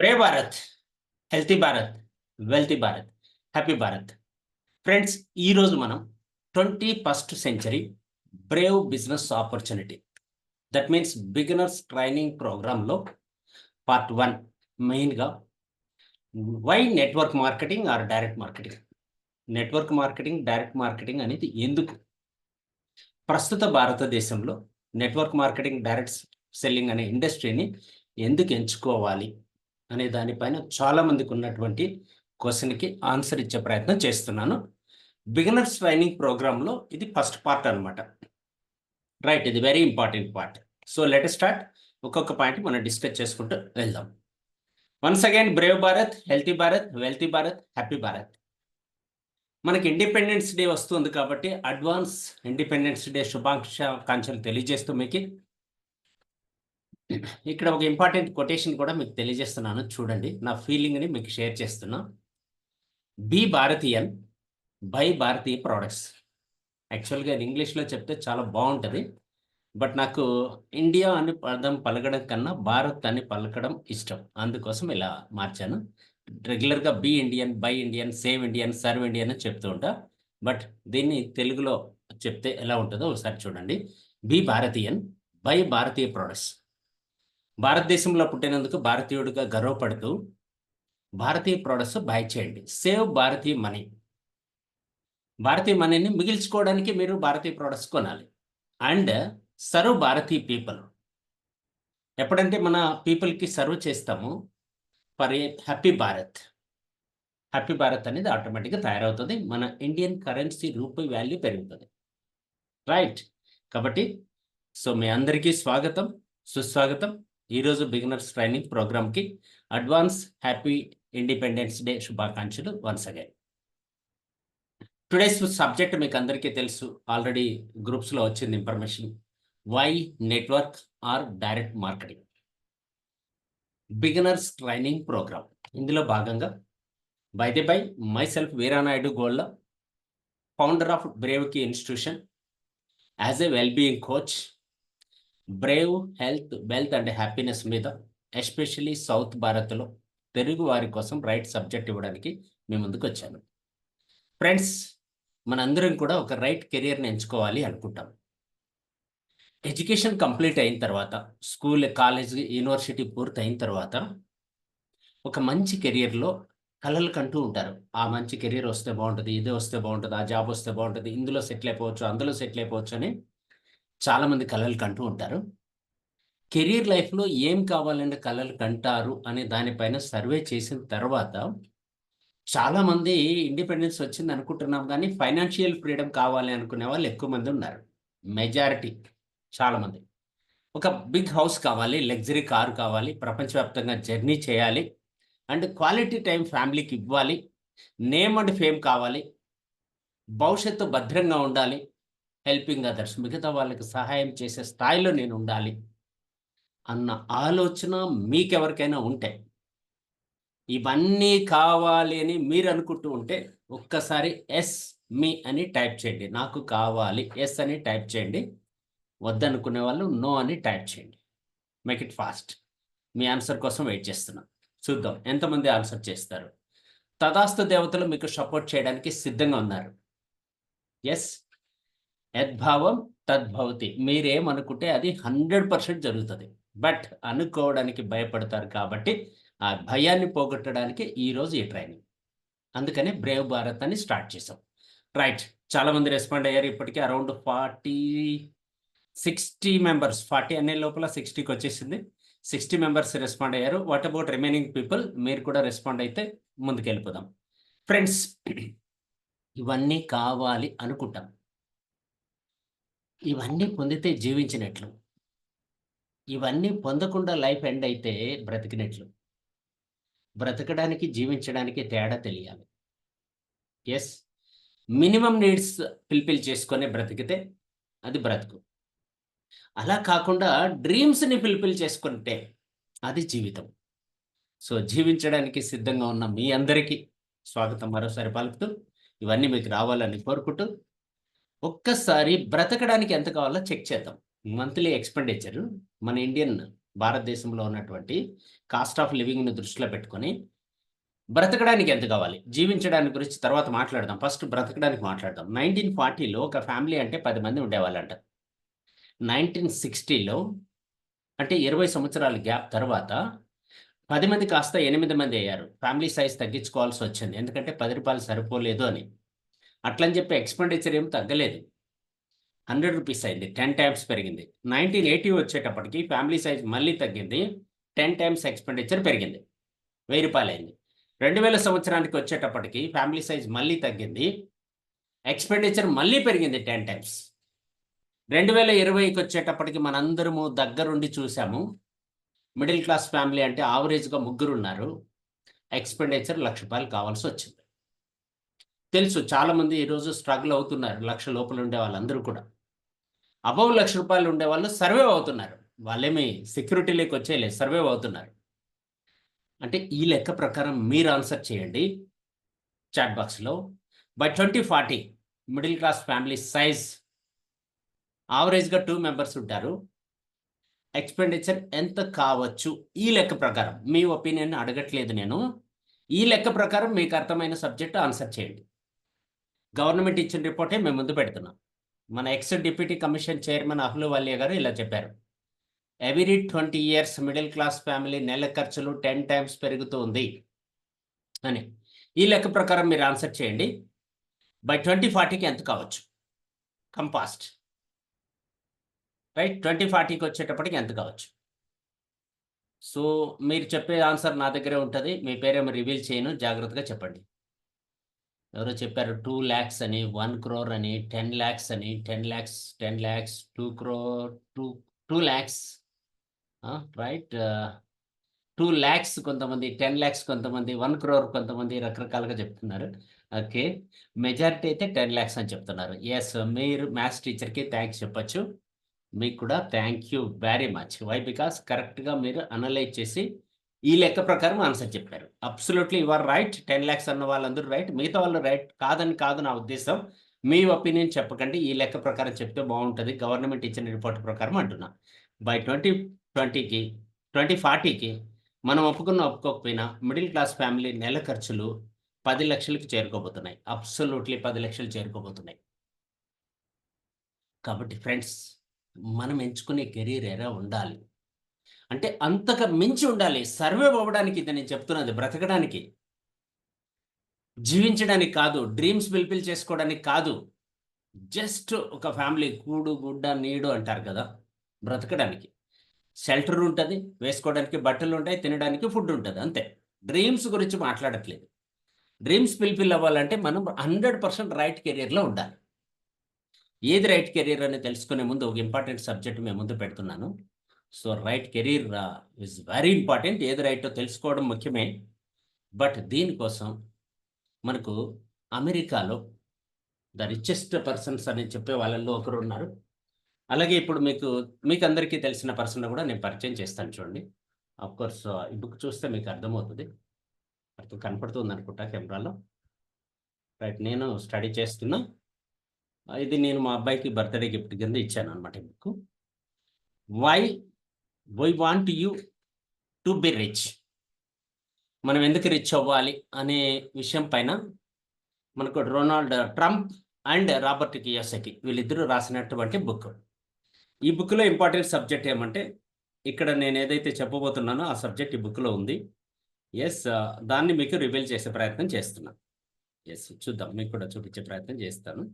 Brave Bharat, healthy Bharat, wealthy Bharat, happy Bharat. Friends, ఈరోజు మనం 21st century brave business opportunity, that means beginners training ప్రోగ్రాంలో part 1 మెయిన్గా why network marketing or direct marketing. Network marketing, direct marketing అనేది ఎందుకు ప్రస్తుత భారతదేశంలో network marketing, direct selling అనే ఇండస్ట్రీని ఎందుకు ఎంచుకోవాలి అనే దానిపైన చాలా మందికి ఉన్నటువంటి క్వశ్చన్కి ఆన్సర్ ఇచ్చే ప్రయత్నం చేస్తున్నాను. బిగినర్స్ ట్రైనింగ్ ప్రోగ్రాంలో ఇది ఫస్ట్ పార్ట్ అనమాట. రైట్, ఇది very important part. So let start. ఒక్కొక్క పాయింట్ మనం డిస్కస్ చేసుకుంటూ వెళ్దాం. Once again, brave Bharat, healthy Bharat, wealthy Bharat, happy Bharat. మనకి ఇండిపెండెన్స్ డే వస్తుంది కాబట్టి అడ్వాన్స్ ఇండిపెండెన్స్ డే శుభాకాంక్షలు తెలియజేస్తూ మీకు ఇక్కడ ఒక ఇంపార్టెంట్ కొటేషన్ కూడా మీకు తెలియజేస్తున్నాను. చూడండి, నా ఫీలింగ్ని మీకు షేర్ చేస్తున్నా. బీ భారతీయన్, బై భారతీయ ప్రోడక్ట్స్. యాక్చువల్గా ఇంగ్లీష్లో చెప్తే చాలా బాగుంటుంది, బట్ నాకు ఇండియా అని పదం పలకడం కన్నా భారత్ అని పలకడం ఇష్టం. అందుకోసం ఇలా మార్చాను. రెగ్యులర్గా be Indian, buy Indian, save Indian, serve Indian అని చెప్తూ ఉంటా. బట్ దీన్ని తెలుగులో చెప్తే ఎలా ఉంటుందో ఒకసారి చూడండి. బీ భారతీయన్, బై భారతీయ ప్రోడక్ట్స్. భారతదేశంలో పుట్టినందుకు భారతీయుడిగా గర్వపడుతూ భారతీయ ప్రోడక్ట్స్ బై చేయండి. సేవ్ భారతీయ మనీ. భారతీయ మనీని మిగిల్చుకోవడానికి మీరు భారతీయ ప్రోడక్ట్స్ కొనాలి. And serve Bharatiya people. ఎప్పుడంటే మన పీపుల్కి సర్వ్ చేస్తాము for a happy Bharat. Happy Bharat అనేది ఆటోమేటిక్గా తయారవుతుంది. మన ఇండియన్ కరెన్సీ రూపీ వాల్యూ పెరుగుతుంది. రైట్, కాబట్టి సో మీ అందరికీ స్వాగతం, సుస్వాగతం. ఈరోజు బిగినర్స్ ట్రైనింగ్ ప్రోగ్రామ్కి అడ్వాన్స్ హ్యాపీ ఇండిపెండెన్స్ డే శుభాకాంక్షలు వన్స్ అగైన్. టుడేస్ సబ్జెక్ట్ మీకు అందరికీ తెలుసు, ఆల్రెడీ గ్రూప్స్లో వచ్చింది information. Why network or direct marketing, beginners training program. ఇందులో భాగంగా by myself Veeranaidu Golla, founder of brave key institution, as a wellbeing coach, brave health, wealth and happiness మీద especially south భారత్లో తెలుగు వారి కోసం రైట్ సబ్జెక్ట్ ఇవ్వడానికి మీ ముందుకు వచ్చాను. ఫ్రెండ్స్, మనందరం కూడా ఒక రైట్ కెరియర్ని ఎంచుకోవాలి అనుకుంటాం. ఎడ్యుకేషన్ కంప్లీట్ అయిన తర్వాత, స్కూల్, కాలేజ్, యూనివర్సిటీ పూర్తి అయిన తర్వాత ఒక మంచి కెరియర్లో కలలు కంటూ ఉంటారు. ఆ మంచి కెరియర్ వస్తే బాగుంటుంది, ఇది వస్తే బాగుంటుంది, ఆ జాబ్ వస్తే బాగుంటుంది, ఇందులో సెటిల్ అయిపోవచ్చు, అందులో సెటిల్ అయిపోవచ్చు అని చాలామంది కలలు కంటూ ఉంటారు. కెరీర్ లైఫ్లో ఏం కావాలంటే కలలు కంటారు అనే దానిపైన సర్వే చేసిన తర్వాత చాలామంది ఇండిపెండెన్స్ వచ్చింది అనుకుంటున్నాం, కానీ ఫైనాన్షియల్ ఫ్రీడమ్ కావాలి అనుకునే వాళ్ళు ఎక్కువ మంది ఉన్నారు. మెజారిటీ చాలామంది. ఒక బిగ్ హౌస్ కావాలి, లగ్జరీ కారు కావాలి, ప్రపంచవ్యాప్తంగా జర్నీ చేయాలి, అండ్ క్వాలిటీ టైం ఫ్యామిలీకి ఇవ్వాలి, నేమ్ అండ్ ఫేమ్ కావాలి, భవిష్యత్తు భద్రంగా ఉండాలి, హెల్పింగ్ అదర్స్, మిగతా వాళ్ళకి సహాయం చేసే స్థాయిలో నేను ఉండాలి అన్న ఆలోచన మీకెవరికైనా ఉంటే, ఇవన్నీ కావాలి అని మీరు అనుకుంటూ ఉంటే ఒక్కసారి ఎస్ మీ అని టైప్ చేయండి. నాకు కావాలి ఎస్ అని టైప్ చేయండి. వద్దనుకునే వాళ్ళు నో అని టైప్ చేయండి. Make it fast. Me answer కోసం వెయిట్ చేస్తున్నాం. చూద్దాం ఎంతమంది ఆన్సర్ చేస్తారు. తదాస్తు దేవతలు మీకు సపోర్ట్ చేయడానికి సిద్ధంగా ఉన్నారు. ఎస్, యద్భావం తద్భవతి. మీరేమనుకుంటే అది 100% జరుగుతుంది. బట్ అనుకోవడానికి భయపడతారు కాబట్టి ఆ భయాన్ని పోగొట్టడానికి ఈరోజు ఈ ట్రైనింగ్. అందుకని బ్రేవ్ భారత్ అని స్టార్ట్ చేసాం. రైట్, చాలామంది రెస్పాండ్ అయ్యారు. ఇప్పటికే అరౌండ్ 60 మెంబర్స్, 40 అనే లోపల 60కి వచ్చేసింది. 60 మెంబర్స్ రెస్పాండ్ అయ్యారు. What about remaining people? మీరు కూడా రెస్పాండ్ అయితే ముందుకెళ్ళిపోదాం. ఫ్రెండ్స్, ఇవన్నీ కావాలి అనుకుంటాం. ఇవన్నీ పొందితే జీవించినట్లు, ఇవన్నీ పొందకుండా లైఫ్ ఎండ్ అయితే బ్రతికినట్లు. బ్రతకడానికి, జీవించడానికి తేడా తెలియాలి. ఎస్, మినిమం నీడ్స్ ఫుల్ఫిల్ చేసుకొని బ్రతికితే అది బ్రతుకు. అలా కాకుండా డ్రీమ్స్ని ఫుల్ఫిల్ చేసుకుంటే అది జీవితం. సో జీవించడానికి సిద్ధంగా ఉన్న మీ అందరికీ స్వాగతం మరోసారి పలుకుతూ, ఇవన్నీ మీకు రావాలని కోరుకుంటూ, ఒక్కసారి బ్రతకడానికి ఎంత కావాలో చెక్ చేద్దాం. మంత్లీ ఎక్స్పెండిచర్ మన ఇండియన్ భారతదేశంలో ఉన్నటువంటి కాస్ట్ ఆఫ్ లివింగ్‌ని దృష్టిలో పెట్టుకొని బ్రతకడానికి ఎంత కావాలి? జీవించడానికి గురించి తర్వాత మాట్లాడదాం. ఫస్ట్ బ్రతకడానికి మాట్లాడదాం. 1940లో ఒక ఫ్యామిలీ అంటే 10 మంది ఉండేవాళ్ళంట. 1960లో అంటే 20 సంవత్సరాల గ్యాప్ తర్వాత 10 మంది కాస్త 8 మంది అయ్యారు. ఫ్యామిలీ సైజ్ తగ్గించుకోవాల్సొచ్చింది. ఎందుకంటే రూ. 10 సరిపోలేదు అని. అట్లని చెప్పి ఎక్స్‌పెండిచర్ ఏమి తగ్గలేదు. రూ. 100 అయింది. 10 టైమ్స్ పెరిగింది. 1980 వచ్చేటప్పటికి ఫ్యామిలీ సైజ్ మళ్ళీ తగ్గింది. 10 టైమ్స్ ఎక్స్‌పెండిచర్ పెరిగింది. రూ. 1000 అయింది. 2000 సంవత్సరానికి వచ్చేటప్పటికి ఫ్యామిలీ సైజ్ మళ్ళీ తగ్గింది. ఎక్స్‌పెండిచర్ మళ్ళీ పెరిగింది 10 టైమ్స్. 2020కి వచ్చేటప్పటికి మనందరము దగ్గరుండి చూసాము. మిడిల్ క్లాస్ ఫ్యామిలీ అంటే యావరేజ్‌గా ముగ్గురున్నారు. ఎక్స్‌పెండిచర్ రూ. 1,00,000 కావాల్సొచ్చింది. తెలుసు చాలామంది ఈరోజు స్ట్రగుల్ అవుతున్నారు. 1,00,000 లోపల ఉండే వాళ్ళందరూ కూడా. అబోవ్ రూ. 1,00,000 ఉండేవాళ్ళు సర్వైవ్ అవుతున్నారు. వాళ్ళేమి సెక్యూరిటీలోకి వచ్చేయలేదు. సర్వైవ్ అవుతున్నారు. అంటే ఈ లెక్క ప్రకారం మీరు ఆన్సర్ చేయండి చాట్ బాక్స్‌లో. By 2040 middle class family size యావరేజ్‌గా 2 మెంబర్స్ ఉంటారు. ఎక్స్‌పెండిచర్ ఎంత కావచ్చు? ఈ లెక్క ప్రకారం. మీ ఒపీనియన్ అడగట్లేదు నేను. ఈ లెక్క ప్రకారం మీకు అర్థమైన సబ్జెక్ట్ ఆన్సర్ చేయండి. గవర్నమెంట్ ఇచ్చిన రిపోర్టే మేము ముందు పెడుతున్నాం. మన X deputy commission chairman Ahluwalia గారు ఇలా చెప్పారు. Every 20 years middle class family నెల ఖర్చులు 10 టైమ్స్ పెరుగుతుంది అని. ఈ లెక్క ప్రకారం మీరు ఆన్సర్ చేయండి. బై 2040కి ఎంత కావచ్చు? కంపాస్ట్. రైట్ 2040కి వచ్చేటప్పటికి ఎంత కావచ్చు? సో మీరు చెప్పే ఆన్సర్ నా దగ్గరే ఉంటది. మీ పేరేమో రివీల్ చేయను. జాగ్రత్తగా చెప్పండి. ఎవరో చెప్పారు 2 లాక్స్ అని, 1 క్రోర్ అని, 10 లాక్స్ అని, 10 లాక్స్, 10 లాక్స్, 2 క్రోర్, 2 లాక్స్. రైట్ 2 లాక్స్ కొంతమంది, 10 లాక్స్ కొంతమంది, 1 క్రోర్ కొంతమంది రకరకాలుగా చెప్తున్నారు. ఓకే. మెజారిటీ అయితే 10 లాక్స్ అని చెప్తున్నారు. యెస్ మీరు మ్యాథ్స్ టీచర్‌కి థాంక్స్ చెప్పొచ్చు. మీకు కూడా thank you very much. Why? Because కరెక్ట్‌గా మీరు అనలైజ్ చేసి ఈ లెక్క ప్రకారం ఆన్సర్ చెప్పారు. Absolutely you are right. 10 lakhs అన్న వాళ్ళందరూ రైట్. మిగతా వాళ్ళు రైట్ కాదని కాదు నా ఉద్దేశ్యం. మీ ఒపీనియన్ చెప్పకండి. ఈ లెక్క ప్రకారం చెప్తే బావుంటది. గవర్నమెంట్ ఇచ్చిన రిపోర్ట్ ప్రకారం అంటున్నా. బై 2020కి 2040కి మనం ఒప్పుకోకపోయినా మిడిల్ క్లాస్ ఫ్యామిలీ నెల ఖర్చులు 10,00,000కి చేరుకోబోతున్నాయి. అబ్సల్యూట్‌లీ 10,00,000 చేరుకోబోతున్నాయి. కాబట్టి ఫ్రెండ్స్ మనం ఎంచుకునే కెరీర్ ఎలా ఉండాలి? అంటే అంతకు మించి ఉండాలి. సర్వైవ్ అవ్వడానికి ఇది నేను చెప్తున్నది బ్రతకడానికి. జీవించడానికి కాదు. డ్రీమ్స్ ఫుల్‌ఫిల్ చేసుకోవడానికి కాదు. జస్ట్ ఒక ఫ్యామిలీ కూడు, గుడ్డ, నీడు అంటారు కదా! బ్రతకడానికి. షెల్టర్ ఉంటది. వేసుకోవడానికి బట్టలుంటాయి. తినడానికి ఫుడ్ ఉంటది. అంతే. డ్రీమ్స్ గురించి మాట్లాడట్లేదు. డ్రీమ్స్ ఫుల్‌ఫిల్ అవ్వాలంటే మనం 100% రైట్ కెరియర్‌లో ఉండాలి. ఏది రైట్ కెరియర్ అని తెలుసుకునే ముందు ఒక ఇంపార్టెంట్ సబ్జెక్ట్ మీ ముందు పెడుతున్నాను. So, right career is very important. ఏది రైటో తెలుసుకోవడం ముఖ్యమే. బట్ దీనికోసం మనకు అమెరికాలో ద రిచెస్ట్ పర్సన్స్ అని చెప్పే వాళ్ళల్లో ఒకరున్నారు. అలాగే ఇప్పుడు మీకందరికీ తెలిసిన పర్సన్‌ని కూడా నేను పరిచయం చేస్తాను చూడండి. ఆఫ్‌కోర్స్ ఈ బుక్ చూస్తే మీకు అర్థమవుతది. కనపడుతుందనుకుంటా కెమెరాలో. రైట్ నేను స్టడీ చేస్తున్నా. ఇది నేను మా అబ్బాయికి బర్త్‌డే గిఫ్ట్ కింద ఇచ్చాననమాట ఈ book. Why we want you to be rich. మనం ఎందుకు రిచ్ అవ్వాలి అనే విషయం పైన మనకు Donald Trump and Robert Kiyosaki వీళ్ళిద్దరూ రాసినటువంటి బుక్. ఈ బుక్‌లో ఇంపార్టెంట్ సబ్జెక్ట్ ఏమంటే ఇక్కడ నేను ఏదైతే చెప్పబోతున్నానో ఆ సబ్జెక్ట్ ఈ బుక్‌లో ఉంది. యెస్ దాన్ని మీకు రివీల్ చేసే ప్రయత్నం చేస్తున్నా. యెస్ చూద్దాం. మీకు కూడా చూపించే ప్రయత్నం చేస్తాను.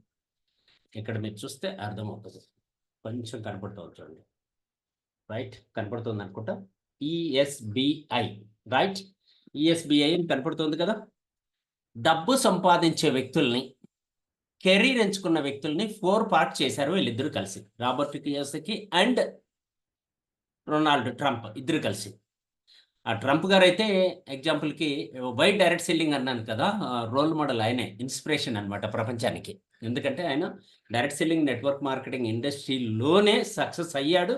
ఇక్కడ మీరు చూస్తే అర్థమవుతది. కొంచెం కనపడుతోంది చూడండి. రైట్ కనపడుతుందనుకుంటా. ESBI right. ఈఎస్‌బిఐ అని కనపడుతోంది కదా! డబ్బు సంపాదించే వ్యక్తుల్ని, కెరీర్ ఎంచుకున్న వ్యక్తుల్ని 4 పార్ట్ చేశారు వీళ్ళిద్దరూ కలిసి. Robert Kiyosaki and Donald Trump ఇద్దరు కలిసి. ఆ ట్రంప్ గారైతే ఎగ్జాంపుల్‌కి వై డైరెక్ట్ సెల్లింగ్ అన్నాను కదా! రోల్ మోడల్ ఆయనే. ఇన్‌స్పిరేషన్ అన్నమాట ప్రపంచానికి. ఎందుకంటే ఆయన డైరెక్ట్ సెల్లింగ్ నెట్వర్క్ మార్కెటింగ్ ఇండస్ట్రీలోనే సక్సెస్ అయ్యాడు.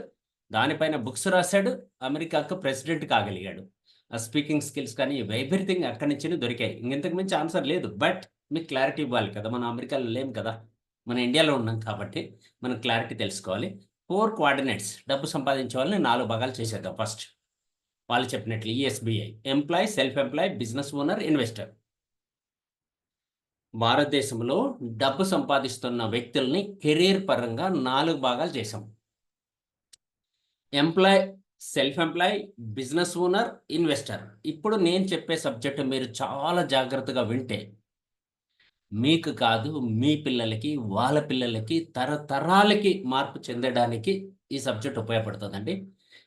దానిపైన బుక్స్ రాసాడు. అమెరికాకు ప్రెసిడెంట్ కాగలిగాడు. ఆ స్పీకింగ్ స్కిల్స్ కానీ ఎవ్రీథింగ్ అక్కడి నుంచినే దొరికాయి. ఇంతకు మించి ఆన్సర్ లేదు. బట్ మీకు క్లారిటీ ఇవ్వాలి కదా! మనం అమెరికాలో లేము కదా! మన ఇండియాలో ఉన్నాం కాబట్టి మనం క్లారిటీ తెలుసుకోవాలి. 4 కోఆర్డినేట్స్ డబ్బు సంపాదించే వాళ్ళని 4 భాగాలు చేసేద్దాం ఫస్ట్. వాళ్ళు చెప్పినట్లు ESBI employee, self employed, business owner, investor. భారతదేశంలో డబ్బు సంపాదిస్తున్న వ్యక్తుల్ని కెరీర్ పరంగా 4 భాగాలు చేశాం. Employee, self employed, business owner, investor. ఇప్పుడు నేను చెప్పే సబ్జెక్టు మీరు చాలా జాగ్రత్తగా వింటే మీకు కాదు, మీ పిల్లలకి, వాళ్ళ పిల్లలకి, తరతరాలకి మార్పు చెందడానికి ఈ సబ్జెక్ట్ ఉపయోగపడుతుందండి.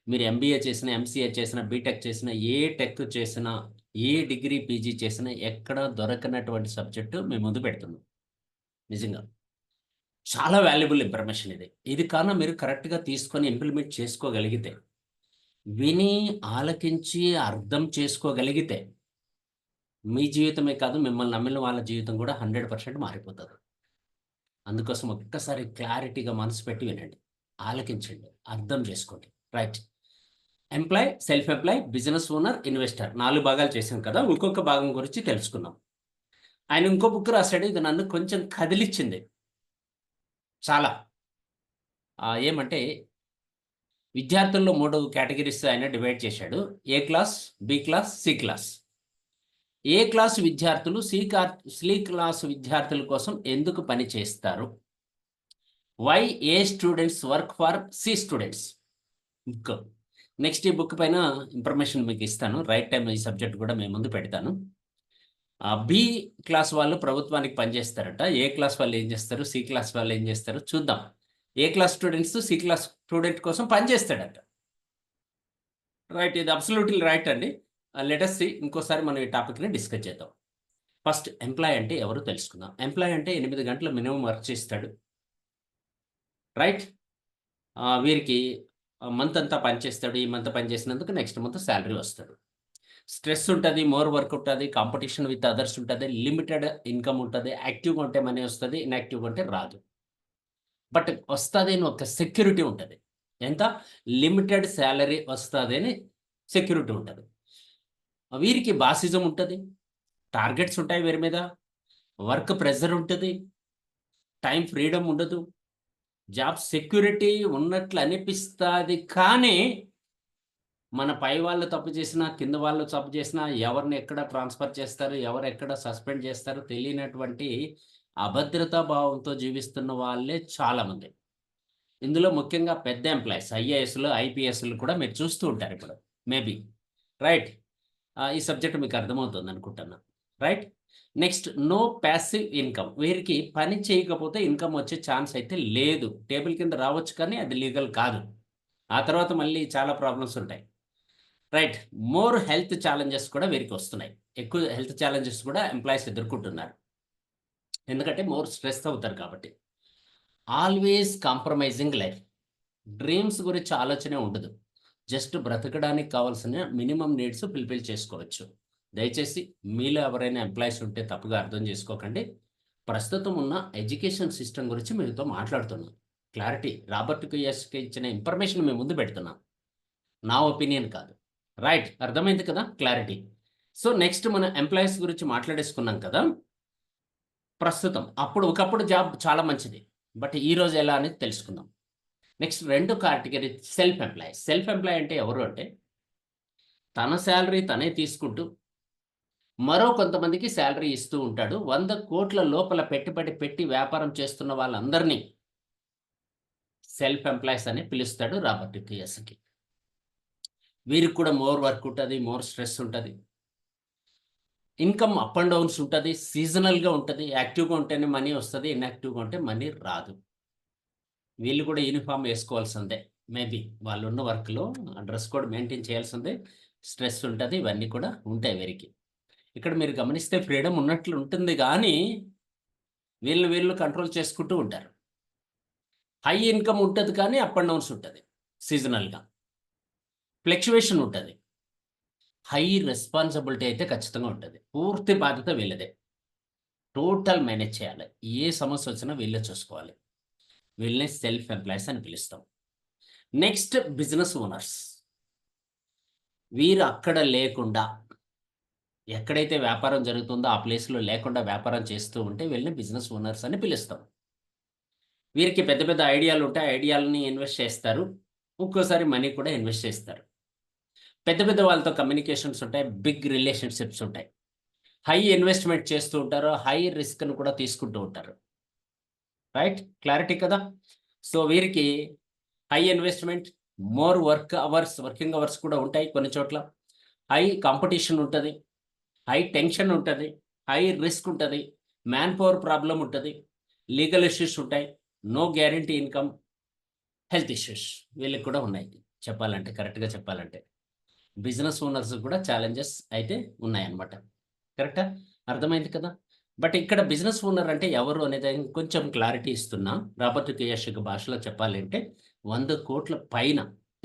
మీరు ఎంబీఏ చేసినా, ఎంసీఏ చేసినా, బీటెక్ చేసినా, ఏ టెక్ చేసినా, ఏ డిగ్రీ, పీజీ చేసినా ఎక్కడ దొరకనటువంటి సబ్జెక్టు మేము ముందు పెడుతున్నాం. నిజంగా. చాలా వాల్యుబుల్ ఇన్ఫర్మేషన్ ఇది. ఇది కాన మీరు కరెక్ట్‌గా తీసుకొని ఇంప్లిమెంట్ చేసుకోగలిగితే, విని, ఆలకించి, అర్థం చేసుకోగలిగితే, మీ జీవితమే కాదు, మిమ్మల్ని నమ్మిన వాళ్ళ జీవితం కూడా 100% మారిపోతది. అందుకోసం ఒక్కసారి క్లారిటీగా మనసు పెట్టి వినండి. ఆలకించండి. అర్థం చేసుకోండి. Right. Employee, self employed, business owner, investor 4 భాగాలు చేశాం కదా! ఇంకొక భాగం గురించి తెలుసుకుందాం. ఆయన ఇంకో బుక్ రాసాడు. ఇది నన్ను కొంచెం కదిలిచ్చింది. చాలా. ఏమంటే విద్యార్థుల్లో 3 కేటగిరీస్ ఆయన డివైడ్ చేశాడు. A class, B class, C class. A class విద్యార్థులు సి క్లాస్ విద్యార్థుల కోసం ఎందుకు పని చేస్తారు? Why A students work for C students. Book. Next ఈ బుక్ పైన ఇన్ఫర్మేషన్ మీకు ఇస్తాను. రైట్ టైమ్ ఈ సబ్జెక్ట్ కూడా మేము ముందు పెడతాను. బి క్లాస్ వాళ్ళు ప్రభుత్వానికి పనిచేస్తారట. ఏ క్లాస్ వాళ్ళు ఏం చేస్తారు, సి క్లాస్ వాళ్ళు ఏం చేస్తారు చూద్దాం. A class students C class student కోసం పనిచేస్తాడట. రైట్. ఇది అబ్సల్యూట్లీ రైట్ అండి. Let us see. ఇంకోసారి మనం ఈ టాపిక్‌ని డిస్కస్ చేద్దాం. ఫస్ట్ ఎంప్లాయ్ అంటే ఎవరో తెలుసుకుందాం. ఎంప్లాయ్ అంటే 8 గంటలు మినిమమ్ వర్క్ చేస్తాడు. రైట్. వీరికి మంత్ అంతా పని చేస్తాడు. ఈ మంత్ పని చేసినందుకు నెక్స్ట్ మంత్ సాలరీ వస్తాడు. స్ట్రెస్ ఉంటది, మోర్ వర్క్ ఉంటది, కాంపిటీషన్ విత్ అదర్స్ ఉంటది, లిమిటెడ్ ఇన్‌కమ్ ఉంటది, యాక్టివ్‌గా ఉంటే మనీ వస్తది, ఇన్‌యాక్టివ్‌గా ఉంటే రాదు. బట్ వస్తది అని ఒక సెక్యూరిటీ ఉంటది. ఎంత? లిమిటెడ్ సాలరీ వస్తది అని సెక్యూరిటీ ఉంటది. వీరికి బాసిజం ఉంటది. టార్గెట్స్ ఉంటాయి వీరి మీద. వర్క్ ప్రెషర్ ఉంటది. టైమ్ ఫ్రీడమ్ ఉండదు. జాబ్ సెక్యూరిటీ ఉన్నట్లు అనిపిస్తది. కానీ మన పై వాళ్ళు తప్పు చేసినా, కింద వాళ్ళు తప్పు చేసినా, ఎవరిని ఎక్కడ ట్రాన్స్‌ఫర్ చేస్తారు, ఎవరు ఎక్కడ సస్పెండ్ చేస్తారో తెలియనటువంటి అభద్రతా భావంతో జీవిస్తున్న వాళ్ళే చాలామంది. ఇందులో ముఖ్యంగా పెద్ద ఎంప్లాయీస్ ఐఏఎస్‌లు, ఐపీఎస్‌లు కూడా మీరు చూస్తూ ఉంటారు ఇప్పుడు. మేబీ. రైట్. ఈ సబ్జెక్ట్ మీకు అర్థమవుతుంది అనుకుంటున్నా. Right. Next no passive income. వీరికి పని చేయకపోతే ఇన్‌కమ్ వచ్చే ఛాన్స్ అయితే లేదు. టేబుల్ కింద రావచ్చు కానీ అది లీగల్ కాదు. ఆ తర్వాత మళ్ళీ చాలా ప్రాబ్లమ్స్ ఉంటాయి. రైట్. మోర్ హెల్త్ ఛాలెంజెస్ కూడా వీరికి వస్తున్నాయి. ఎక్కువ హెల్త్ ఛాలెంజెస్ కూడా ఎంప్లాయీస్ ఎదుర్కొంటున్నారు. ఎందుకంటే మోర్ స్ట్రెస్ అవుతారు కాబట్టి. Always compromising life. డ్రీమ్స్ గురించి ఆలోచనే ఉండదు. జస్ట్ బ్రతకడానికి కావాల్సిన మినిమమ్ నీడ్స్ ఫుల్‌ఫిల్ చేసుకోవచ్చు. దయచేసి మీలో ఎవరైనా ఎంప్లాయీస్ ఉంటే తప్పుగా అర్థం చేసుకోకండి. ప్రస్తుతం ఉన్న ఎడ్యుకేషన్ సిస్టమ్ గురించి మీతో మాట్లాడుతున్నాను. క్లారిటీ రాబర్ట్ కుయస్‌కి ఇచ్చిన ఇన్ఫర్మేషన్ మీ ముందు పెడుతున్నాను. నా ఒపీనియన్ కాదు. రైట్. అర్థమైంది కదా! క్లారిటీ. సో, నెక్స్ట్ మనం ఎంప్లాయీస్ గురించి మాట్లాడేసుకున్నాం కదా! ప్రస్తుతం ఒకప్పుడు జాబ్ చాలా మంచిది. బట్ ఈరోజు ఎలా అనేది తెలుసుకుందాం. Next 2 category self employee. Self employee అంటే ఎవరు అంటే, తన సాలరీ తనే తీసుకుంటూ, మరో కొంతమందికి సాలరీ ఇస్తూ ఉంటాడు. 100,00,00,000 లోపల పెట్టుబడి పెట్టి వ్యాపారం చేస్తున్న వాళ్ళందరినీ సెల్ఫ్ ఎంప్లాయీస్ అని పిలుస్తాడు రాబర్ట్ కియోసకి. వీరికి కూడా మోర్ వర్క్ ఉంటది, మోర్ స్ట్రెస్ ఉంటది. ఇన్‌కమ్ అప్ అండ్ డౌన్స్ ఉంటది. సీజనల్‌గా ఉంటది. యాక్టివ్‌గా ఉంటేనే మనీ వస్తది. ఇన్‌యాక్టివ్‌గా ఉంటే మనీ రాదు. వీళ్ళు కూడా యూనిఫార్మ్ ఏసుకోవాల్సిందే. మేబీ వాళ్ళున్న వర్క్‌లో డ్రెస్ కోడ్ మెయింటైన్ చేయాల్సిందే. స్ట్రెస్ ఉంటది. ఇవన్నీ కూడా ఉంటాయి వీరికి. ఇక్కడ మీరు గమనిస్తే ఫ్రీడమ్ ఉన్నట్లు ఉంటుంది గానీ, వీళ్ళు కంట్రోల్ చేసుకుంటూ ఉంటారు. హై ఇన్‌కమ్ ఉంటది కానీ అప్ అండ్ డౌన్స్ ఉంటది. సీజనల్‌గా. ఫ్లక్చుయేషన్ ఉంటది. హై రెస్పాన్సిబిలిటీ అయితే ఖచ్చితంగా ఉంటది. పూర్తి బాధ్యత వీళ్ళదే. టోటల్ మేనేజ్ చేయాలి. ఏ సమస్యొచ్చినా వీళ్ళే చూసుకోవాలి. వీళ్ళని సెల్ఫ్ ఎంప్లాయీస్ అని పిలుస్తాం. Next business owners. వీరు అక్కడ లేకుండా, ఎక్కడైతే వ్యాపారం జరుగుతుందో ఆ ప్లేస్‌లో లేకుండా వ్యాపారం చేస్తూ ఉంటే వీళ్ళని బిజినెస్ ఓనర్స్ అని పిలుస్తాం. వీరికి పెద్ద పెద్ద ఐడియాలు ఉంటాయి, ఐడియాలని ఇన్వెస్ట్ చేస్తారు, ఒక్కోసారి మనీ కూడా ఇన్వెస్ట్ చేస్తారు. పెద్ద పెద్ద వాళ్ళతో కమ్యూనికేషన్స్ ఉంటాయి, బిగ్ రిలేషన్షిప్స్ ఉంటాయి, హై ఇన్వెస్ట్మెంట్ చేస్తూ ఉంటారు, హై రిస్క్ను కూడా తీసుకుంటూ ఉంటారు. రైట్, క్లారిటీ కదా. సో వీరికి high investment, more working hours కూడా ఉంటాయి కొన్ని చోట్ల, హై కాంపిటీషన్ ఉంటుంది, హై టెన్షన్ ఉంటుంది, హై రిస్క్ ఉంటుంది, మ్యాన్ పవర్ ప్రాబ్లం ఉంటుంది, లీగల్ ఇష్యూస్ ఉంటాయి, no guarantee income, health issues వీళ్ళకి కూడా ఉన్నాయి. చెప్పాలంటే కరెక్ట్గా చెప్పాలంటే బిజినెస్ ఓనర్స్ కూడా ఛాలెంజెస్ అయితే ఉన్నాయన్నమాట. కరెక్టా, అర్థమైంది కదా. బట్ ఇక్కడ బిజినెస్ ఓనర్ అంటే ఎవరు అనేది కొంచెం క్లారిటీ ఇస్తున్నా. రాబర్ట్ కియోసాకి భాషలో చెప్పాలంటే 100 కోట్ల పైన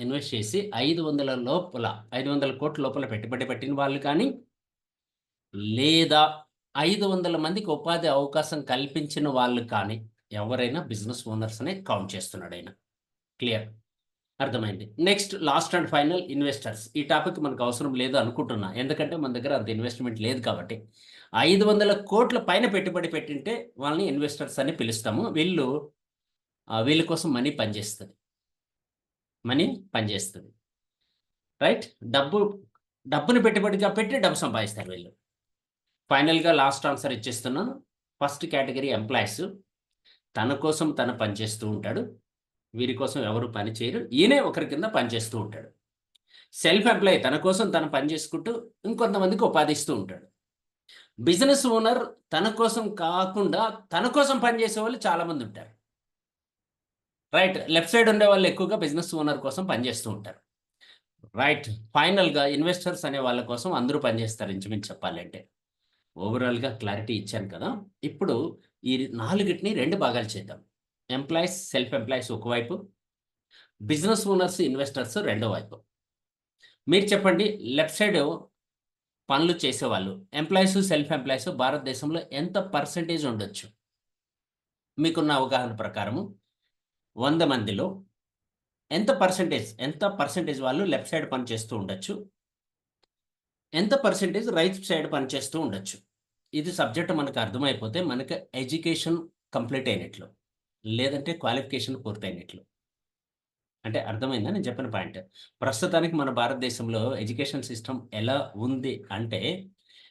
ఇన్వెస్ట్ చేసి 500 కోట్ల లోపల పెట్టుబడి పెట్టిన వాళ్ళు కానీ, లేదా 500 మందికి ఉపాధి అవకాశం కల్పించిన వాళ్ళు కానీ ఎవరైనా బిజినెస్ ఓనర్స్ అనే కౌంట్ చేస్తున్నాడు ఆయన. క్లియర్, అర్థమైంది. Next last and final investors. ఈ టాపిక్ మనకు అవసరం లేదు అనుకుంటున్నా, ఎందుకంటే మన దగ్గర అంత ఇన్వెస్ట్మెంట్ లేదు కాబట్టి. 500 కోట్ల పైన పెట్టుబడి పెట్టింటే వాళ్ళని ఇన్వెస్టర్స్ అని పిలుస్తాము. వీళ్ళ కోసం మనీ పనిచేస్తుంది, రైట్. డబ్బుని పెట్టుబడిగా పెట్టి డబ్బు సంపాదిస్తారు వీళ్ళు. ఫైనల్గా లాస్ట్ ఆన్సర్ ఇచ్చేస్తున్నాను. ఫస్ట్ కేటగిరీ ఎంప్లాయీస్, తన కోసం తను పనిచేస్తూ ఉంటాడు, వీరి కోసం ఎవరు పని చేయరు, ఈయనే ఒకరి కింద పనిచేస్తూ ఉంటాడు. సెల్ఫ్ ఎంప్లాయీ, తన కోసం తను పని చేసుకుంటూ ఇంకొంతమందికి ఉపాధిస్తూ ఉంటాడు. బిజినెస్ ఓనర్ తన కోసం కాకుండా తన కోసం పనిచేసే వాళ్ళు చాలామంది ఉంటారు. రైట్, లెఫ్ట్ సైడ్ ఉండే వాళ్ళు ఎక్కువగా బిజినెస్ ఓనర్ కోసం పనిచేస్తూ ఉంటారు. రైట్, ఫైనల్గా ఇన్వెస్టర్స్ అనే వాళ్ళ కోసం అందరూ పనిచేస్తారు ఇంచుమించు చెప్పాలంటే. ఓవరాల్గా క్లారిటీ ఇచ్చాను కదా. ఇప్పుడు ఈ 4టిని 2 భాగాలు చేద్దాం. ఎంప్లాయీస్, సెల్ఫ్ ఎంప్లాయీస్ ఒకవైపు, బిజినెస్ ఓనర్స్, ఇన్వెస్టర్స్ రెండో వైపు. మీరు చెప్పండి, లెఫ్ట్ సైడ్ పనులు చేసేవాళ్ళు ఎంప్లాయీస్, సెల్ఫ్ ఎంప్లాయీస్ భారతదేశంలో ఎంత పర్సెంటేజ్ ఉండొచ్చు? మీకున్న అవగాహన ప్రకారము 100 మందిలో ఎంత పర్సెంటేజ్ వాళ్ళు లెఫ్ట్ సైడ్ పని చేస్తూ ఉండొచ్చు, ఎంత పర్సెంటేజ్ రైట్ సైడ్ పని చేస్తూ ఉండొచ్చు? ఇది సబ్జెక్ట్ మనకు అర్థమైపోతే మనకు ఎడ్యుకేషన్ కంప్లీట్ అయినట్లు, లేదంటే క్వాలిఫికేషన్ పూర్తయినట్లు. అంటే అర్థమైందా నేను చెప్పిన పాయింట్? ప్రస్తుతానికి మన భారతదేశంలో ఎడ్యుకేషన్ సిస్టమ్ ఎలా ఉంది అంటే,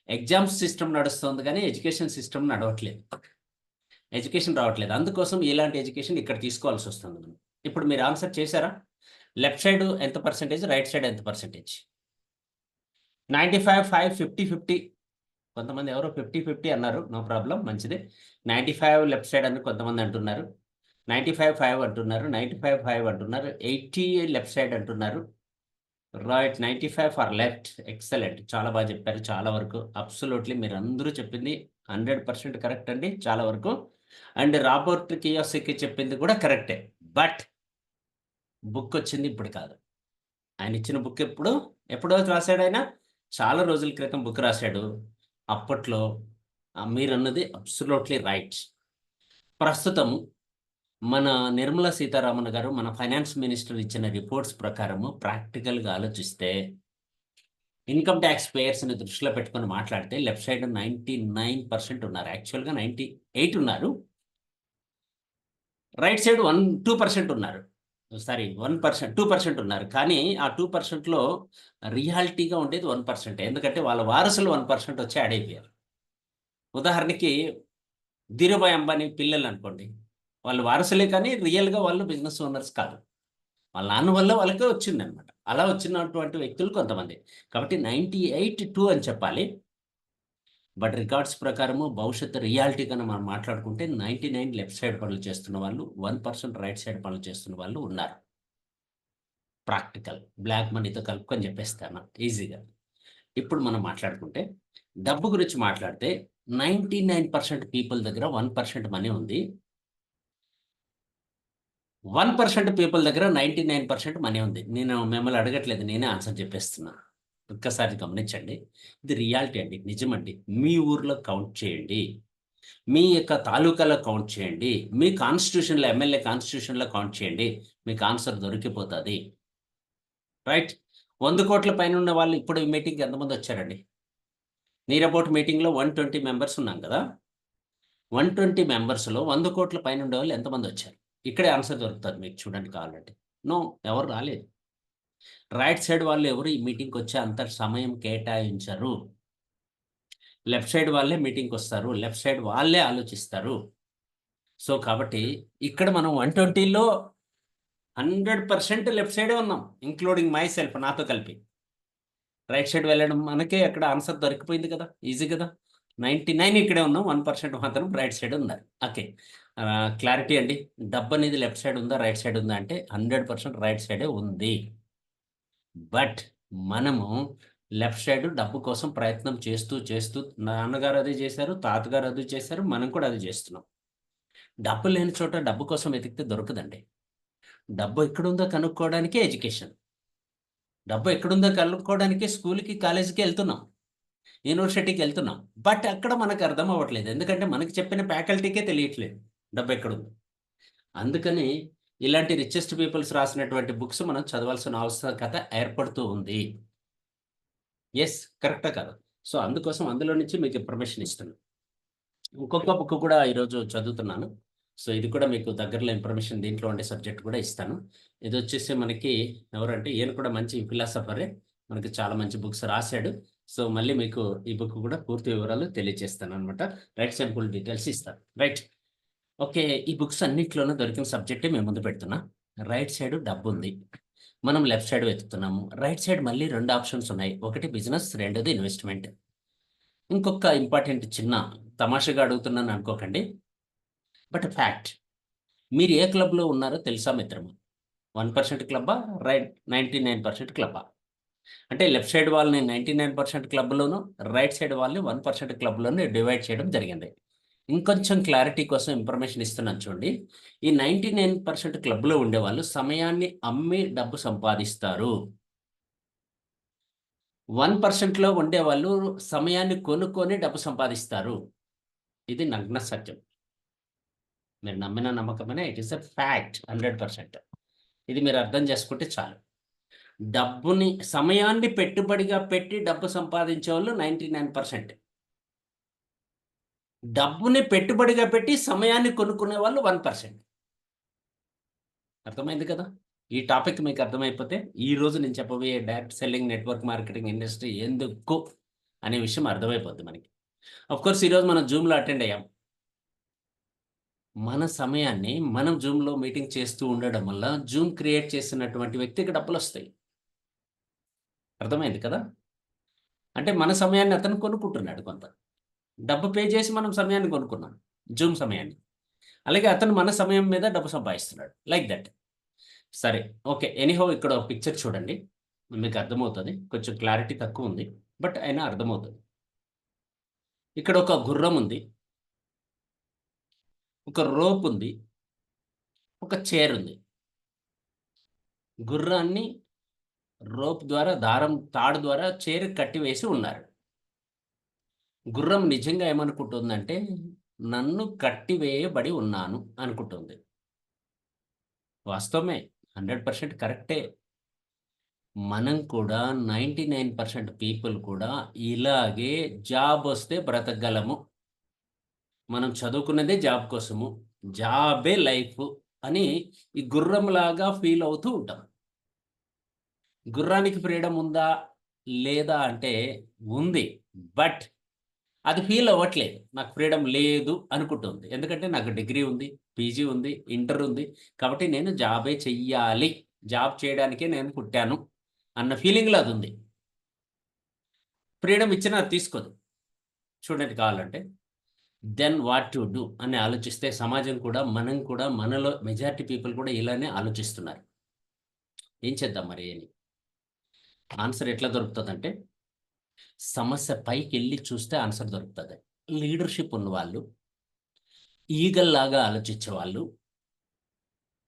ఎగ్జామ్స్ సిస్టమ్ నడుస్తుంది కానీ ఎడ్యుకేషన్ సిస్టమ్ నడవట్లేదు, ఎడ్యుకేషన్ రావట్లేదు. అందుకోసం ఇలాంటి ఎడ్యుకేషన్ ఇక్కడ తీసుకోవాల్సి వస్తుంది మనం. ఇప్పుడు మీరు ఆన్సర్ చేశారా? లెఫ్ట్ సైడ్ ఎంత పర్సెంటేజ్, రైట్ సైడ్ ఎంత పర్సెంటేజ్? 95, 5, 50, 50. కొంతమంది ఎవరో 50, 50 అన్నారు, నో ప్రాబ్లం, మంచిది. 95 లెఫ్ట్ సైడ్ అని కొంతమంది అంటున్నారు, 95, 5 అంటున్నారు, 95, 5 అంటున్నారు, 80 లెఫ్ట్ సైడ్ అంటున్నారు. Right, 95 for left. ఎక్సలెంట్, చాలా బాగా చెప్పారు. చాలా వరకు అబ్సల్యూట్లీ మీరు అందరూ చెప్పింది 100% కరెక్ట్ అండి, చాలా వరకు. అండ్ రాబర్ట్ కియోసాకి చెప్పింది కూడా కరెక్టే. బట్ బుక్ వచ్చింది ఇప్పుడు కాదు. ఆయన ఇచ్చిన బుక్ ఎప్పుడో రాశాడు ఆయన, చాలా రోజుల క్రితం బుక్ రాశాడు. అప్పట్లో మీరన్నది అబ్సల్యూట్లీ రైట్. ప్రస్తుతం మన నిర్మలా సీతారామన్ గారు, మన ఫైనాన్స్ మినిస్టర్ ఇచ్చిన రిపోర్ట్స్ ప్రకారము ప్రాక్టికల్గా ఆలోచిస్తే, ఇన్కమ్ ట్యాక్స్ పేయర్స్ని దృష్టిలో పెట్టుకొని మాట్లాడితే లెఫ్ట్ సైడ్ 99% ఉన్నారు, యాక్చువల్గా 98 ఉన్నారు, రైట్ సైడ్ 2% ఉన్నారు, సారీ 2% ఉన్నారు. కానీ ఆ 2%లో రియాలిటీగా ఉండేది 1%, ఎందుకంటే వాళ్ళ వారసులు 1% వచ్చి యాడ్ అయిపోయారు. ఉదాహరణకి ధీరుభాయ్ అంబానీ పిల్లలు అనుకోండి, వాళ్ళు వారసులే కానీ రియల్గా వాళ్ళు బిజినెస్ ఓనర్స్ కాదు, వాళ్ళ నాన్న వల్ల వాళ్ళకే వచ్చిందనమాట. అలా వచ్చినటువంటి వ్యక్తులు కొంతమంది. కాబట్టి 98-2 అని చెప్పాలి. బట్ రికార్డ్స్ ప్రకారము భవిష్యత్తు రియాలిటీ కన్నా మనం మాట్లాడుకుంటే 99 లెఫ్ట్ సైడ్ పనులు చేస్తున్న వాళ్ళు, 1% రైట్ సైడ్ పనులు చేస్తున్న వాళ్ళు ఉన్నారు. ప్రాక్టికల్ బ్లాక్ మనీతో కలుపుకొని చెప్పేస్తాను ఈజీగా. ఇప్పుడు మనం మాట్లాడుకుంటే డబ్బు గురించి మాట్లాడితే 99% పీపుల్ దగ్గర 1% మనీ ఉంది, 1% పీపుల్ దగ్గర 99% మనీ ఉంది. నేను మిమ్మల్ని అడగట్లేదు, నేనే ఆన్సర్ చెప్పేస్తున్నా. ఒక్కసారి గమనించండి, ఇది రియాలిటీ అండి, నిజమండి. మీ ఊర్లో కౌంట్ చేయండి, మీ యొక్క తాలూకాలో కౌంట్ చేయండి, మీ కాన్స్టిట్యూషన్లో, ఎమ్మెల్యే కాన్స్టిట్యూషన్లో కౌంట్ చేయండి, మీకు ఆన్సర్ దొరికిపోతుంది. రైట్, 100 కోట్ల పైన ఉన్న వాళ్ళు ఇప్పుడు ఈ మీటింగ్కి ఎంతమంది వచ్చారండి? నియర్ అబౌట్ మీటింగ్లో 120 మెంబర్స్ ఉన్నాం కదా. 120 మెంబర్స్లో 100 కోట్ల పైన ఉండే వాళ్ళు ఎంతమంది వచ్చారు? ఇక్కడే ఆన్సర్ దొరుకుతుంది మీకు, చూడండి కావాలంటే. నో, ఎవరు రాలేదు. రైట్ సైడ్ వాళ్ళు ఎవరు ఈ మీటింగ్కి వచ్చే అంత సమయం కేటాయించరు. లెఫ్ట్ సైడ్ వాళ్ళే మీటింగ్కి వస్తారు, లెఫ్ట్ సైడ్ వాళ్ళే ఆలోచిస్తారు. సో కాబట్టి ఇక్కడ మనం 120లో 100% లెఫ్ట్ సైడే ఉన్నాం, ఇంక్లూడింగ్ మై సెల్ఫ్, నాతో కలిపి. రైట్ సైడ్ వెళ్ళడం మనకే అక్కడ ఆన్సర్ దొరికిపోయింది కదా, ఈజీ కదా. 99 ఇక్కడే ఉన్నాం, 1% మాత్రం రైట్ సైడ్ ఉన్నారు. ఓకే, క్లారిటీ అండి. డబ్బు అనేది లెఫ్ట్ సైడ్ ఉందా రైట్ సైడ్ ఉందా అంటే 100% రైట్ సైడే ఉంది. బట్ మనము లెఫ్ట్ సైడ్ డబ్బు కోసం ప్రయత్నం చేస్తూ చేస్తూ, నాన్నగారు అదే చేశారు, తాతగారు అదే చేశారు, మనం కూడా అది చేస్తున్నాం. డబ్బు లేని చోట డబ్బు కోసం వెతికితే దొరకదండి. డబ్బు ఎక్కడుందో కనుక్కోవడానికే ఎడ్యుకేషన్. డబ్బు ఎక్కడుందో కనుక్కోవడానికే స్కూల్కి కాలేజీకి వెళ్తున్నాం, యూనివర్సిటీకి వెళ్తున్నాం. బట్ అక్కడ మనకు అర్థం అవ్వట్లేదు, ఎందుకంటే మనకి చెప్పిన ఫ్యాకల్టీకే తెలియట్లేదు డబ్బు ఎక్కడుంది. అందుకని ఇలాంటి రిచెస్ట్ పీపుల్స్ రాసినటువంటి బుక్స్ మనం చదవాల్సిన ఆవశ్యకత ఏర్పడుతూ ఉంది. ఎస్, కరెక్టా కదా. సో అందుకోసం అందులో నుంచి మీకు ఇన్ఫర్మేషన్ ఇస్తున్నాను. ఇంకొక బుక్ కూడా ఈరోజు చదువుతున్నాను. సో ఇది కూడా మీకు దగ్గరలో ఇన్ఫర్మేషన్ దీంట్లో ఉండే సబ్జెక్ట్ కూడా ఇస్తాను. ఇది వచ్చేసి మనకి ఎవరంటే, ఈయన కూడా మంచి ఫిలాసఫరే, మనకి చాలా మంచి బుక్స్ రాశాడు. సో మళ్ళీ మీకు ఈ బుక్ కూడా పూర్తి వివరాలు తెలియజేస్తాను అనమాట. రైట్, సింపుల్ డీటెయిల్స్ ఇస్తాను. Right, okay. ఈ బుక్స్ అన్నిట్లోనూ దొరికిన సబ్జెక్టే మేము ముందు పెడుతున్నా. రైట్ సైడ్ డబ్బు ఉంది, మనం లెఫ్ట్ సైడ్ వెతుకుతున్నాము. రైట్ సైడ్ మళ్ళీ 2 ఆప్షన్స్ ఉన్నాయి, ఒకటి బిజినెస్, రెండోది ఇన్వెస్ట్మెంట్. ఇంకొక ఇంపార్టెంట్ చిన్న తమాషగా అడుగుతున్నాను అనుకోకండి, బట్ ఫ్యాక్ట్. మీరు ఏ క్లబ్లో ఉన్నారో తెలుసా మిత్రమా? 1% క్లబ్బా, రైట్ 99% క్లబ్బా? అంటే లెఫ్ట్ సైడ్ వాళ్ళని 99% క్లబ్లోను, రైట్ సైడ్ వాళ్ళని 1% క్లబ్లోను డివైడ్ చేయడం జరిగింది. ఇంకొంచెం క్లారిటీ కోసం ఇన్ఫర్మేషన్ ఇస్తున్నాను చూడండి. ఈ 99% క్లబ్లో ఉండేవాళ్ళు సమయాన్ని అమ్మి డబ్బు సంపాదిస్తారు. 1%లో ఉండేవాళ్ళు సమయాన్ని కొనుక్కొని డబ్బు సంపాదిస్తారు. ఇది నగ్న సత్యం. మీరు నమ్మిన నమ్మకమైన ఇట్ ఈస్ ఎ ఫ్యాక్ట్ 100%. ఇది మీరు అర్థం చేసుకుంటే చాలు. డబ్బుని, సమయాన్ని పెట్టుబడిగా పెట్టి డబ్బు సంపాదించే వాళ్ళు 99%. డబ్బుని పెట్టుబడిగా పెట్టి సమయాన్ని కొనుక్కునే వాళ్ళు 1%. అర్థమైంది కదా. ఈ టాపిక్ మీకు అర్థమైపోతే ఈ రోజు నేను చెప్పబోయే direct selling, network marketing industry ఎందుకు అనే విషయం అర్థమైపోద్ది మనకి. కోర్స్ ఈరోజు మనం జూమ్లో అటెండ్ అయ్యాం. మన సమయాన్ని మనం జూమ్లో మీటింగ్ చేస్తూ ఉండడం వల్ల జూమ్ క్రియేట్ చేసినటువంటి వ్యక్తికి డబ్బులు వస్తాయి. అర్థమైంది కదా. అంటే మన సమయాన్ని అతను కొనుక్కుంటున్నాడు, కొంత డబ్బు పే చేసి మనం సమయాన్ని కొనుక్కున్నాం, జూమ్ సమయాన్ని. అలాగే అతను మన సమయం మీద డబ్బు సంపాదిస్తున్నాడు, లైక్ దట్. సరే, ఓకే. ఎనీహౌ ఇక్కడ ఒక పిక్చర్ చూడండి, మీకు అర్థమవుతుంది. కొంచెం క్లారిటీ తక్కువ ఉంది, బట్ అయినా అర్థమవుతుంది. ఇక్కడ ఒక గుర్రం ఉంది, ఒక రోప్ ఉంది, ఒక చైర్ ఉంది. గుర్రాన్ని రోప్ ద్వారా, తాడు ద్వారా చైర్ కట్టివేసి ఉన్నారు. గుర్రం నిజంగా ఏమనుకుంటుందంటే, నన్ను కట్టివేయబడి ఉన్నాను అనుకుంటుంది. వాస్తవమే, 100% కరెక్టే. మనం కూడా 99% పీపుల్ కూడా ఇలాగే జాబ్ వస్తే బ్రతకగలము, మనం చదువుకున్నదే జాబ్ కోసము, జాబే లైఫ్ అని ఈ గుర్రంలాగా ఫీల్ అవుతూ ఉంటాం. గుర్రానికి ఫ్రీడమ్ ఉందా లేదా అంటే ఉంది, బట్ అది ఫీల్ అవ్వట్లేదు. నాకు ఫ్రీడమ్ లేదు అనుకుంటుంది. ఎందుకంటే నాకు డిగ్రీ ఉంది, పీజీ ఉంది, ఇంటర్ ఉంది. కాబట్టి నేను జాబే చెయ్యాలి, జాబ్ చేయడానికే నేను పుట్టాను అన్న ఫీలింగ్‌లో అది ఉంది. ఫ్రీడమ్ ఇచ్చినా అది తీసుకోదు. చూడండి కావాలంటే. దెన్ వాట్ టు డూ అని ఆలోచిస్తే సమాజం కూడా, మనం కూడా, మనలో మెజారిటీ పీపుల్ కూడా ఇలానే ఆలోచిస్తున్నారు. ఏం చేద్దాం మరి అని. ఆన్సర్ ఎట్లా దొరుకుతదంటే, సమస్య పైకెళ్ళి చూస్తే ఆన్సర్ దొరుకుతది. లీడర్‌షిప్ ఉన్నవాళ్ళు, ఈగల్లాగా ఆలోచించేవాళ్ళు,